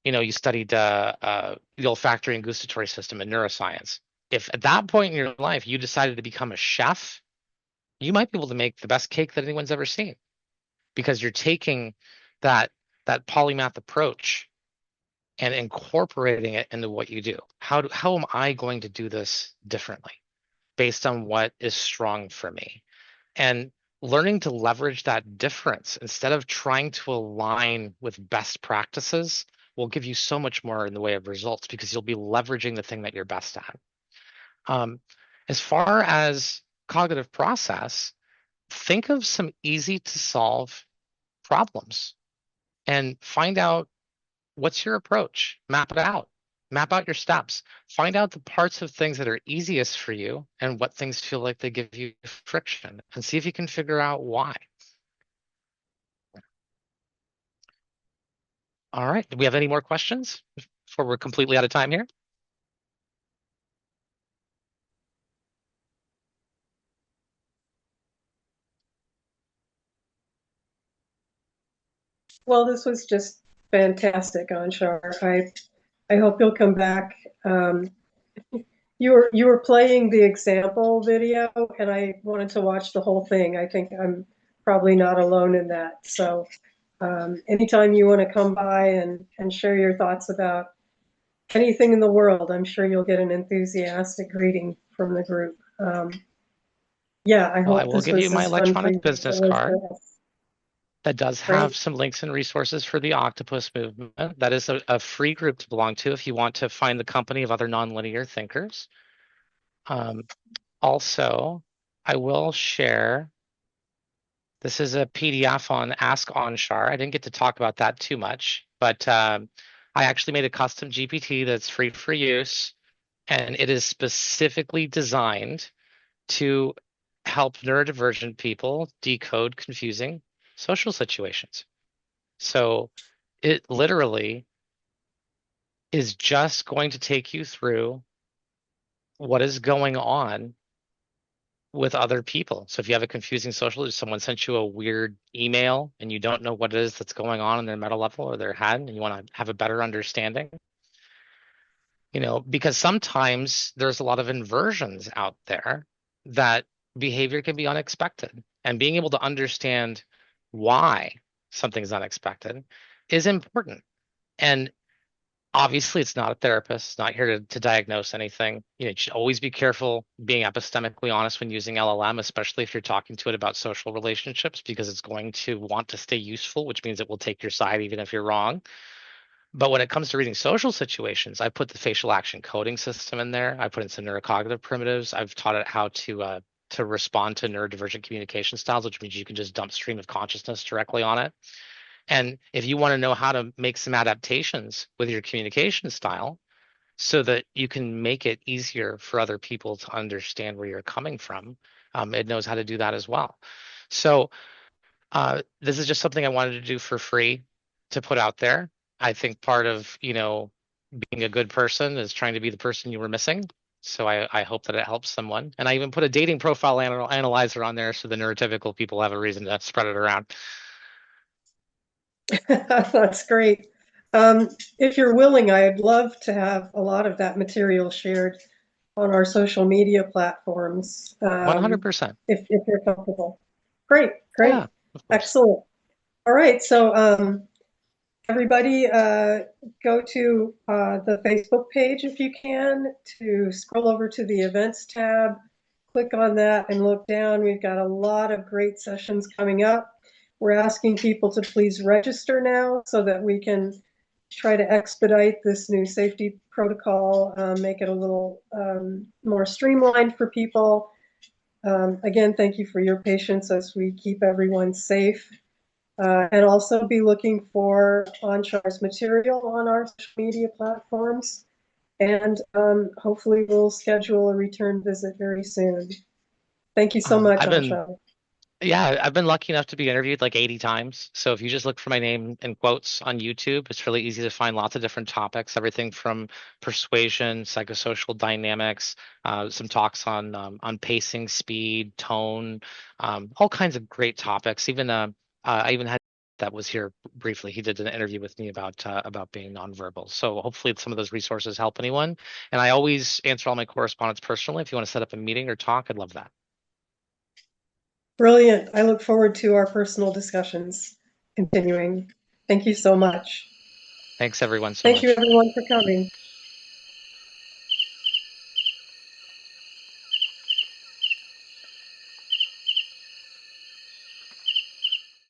you studied the olfactory and gustatory system in neuroscience. If at that point in your life you decided to become a chef, you might be able to make the best cake that anyone's ever seen, because you're taking that polymath approach and incorporating it into what you do. How am I going to do this differently based on what is strong for me? And learning to leverage that difference instead of trying to align with best practices will give you so much more in the way of results, because you'll be leveraging the thing that you're best at. Um, as far as cognitive process, think of some easy to solve problems and find out what's your approach. Map it out. Map out your steps. Find out the parts of things that are easiest for you and what things feel like they give you friction, and see if you can figure out why. All right. Do we have any more questions before we're completely out of time here? Well, this was just fantastic, Anshar. I hope you'll come back. You were playing the example video, and I wanted to watch the whole thing. I think I'm probably not alone in that. So anytime you want to come by and share your thoughts about anything in the world, I'm sure you'll get an enthusiastic greeting from the group. Yeah, I Well, I hope will this give you was my as fun for electronic you as business it was card for us. that does have Great. some links and resources for the octopus movement. That is a free group to belong to if you want to find the company of other nonlinear thinkers. Also, I will share, this is a PDF on Ask Anshar. I didn't get to talk about that too much, but I actually made a custom GPT that's free for use, and it is specifically designed to help neurodivergent people decode confusing social situations. So it literally is just going to take you through what is going on with other people. So if you have a confusing social, someone sent you a weird email and you don't know what it is that's going on in their meta level or their head, and you want to have a better understanding, because sometimes there's a lot of inversions out there that behavior can be unexpected, and being able to understand why something's unexpected is important. And obviously, it's not a therapist, it's not here to diagnose anything. You should always be careful being epistemically honest when using LLM, especially if you're talking to it about social relationships, because it's going to want to stay useful, which means it will take your side even if you're wrong. But when it comes to reading social situations, I put the facial action coding system in there. I put in some neurocognitive primitives. I've taught it how to respond to neurodivergent communication styles, which means you can just dump stream of consciousness directly on it. And if you want to know how to make some adaptations with your communication style so that you can make it easier for other people to understand where you're coming from, it knows how to do that as well. So this is just something I wanted to do for free to put out there. I think part of, being a good person is trying to be the person you were missing. So I hope that it helps someone. And I even put a dating profile analyzer on there so the neurotypical people have a reason to spread it around. That's great. If you're willing, I'd love to have a lot of that material shared on our social media platforms. 100%. If you're comfortable. Great. Yeah, of course. Excellent. All right. So everybody go to the Facebook page if you can, to scroll over to the events tab, click on that and look down. We've got a lot of great sessions coming up. We're asking people to please register now so that we can try to expedite this new safety protocol, make it a little more streamlined for people. Again, thank you for your patience as we keep everyone safe. And also be looking for Anshar's material on our social media platforms. And hopefully we'll schedule a return visit very soon. Thank you so much, Anshar. Yeah, I've been lucky enough to be interviewed like 80 times. So if you just look for my name in quotes on YouTube, it's really easy to find lots of different topics, everything from persuasion, psychosocial dynamics, some talks on pacing, speed, tone, all kinds of great topics. Even I even had that was here briefly. He did an interview with me about being nonverbal. So hopefully some of those resources help anyone. And I always answer all my correspondence personally. If you want to set up a meeting or talk, I'd love that. Brilliant. I look forward to our personal discussions continuing. Thank you so much. Thanks everyone so much. Thank you everyone for coming.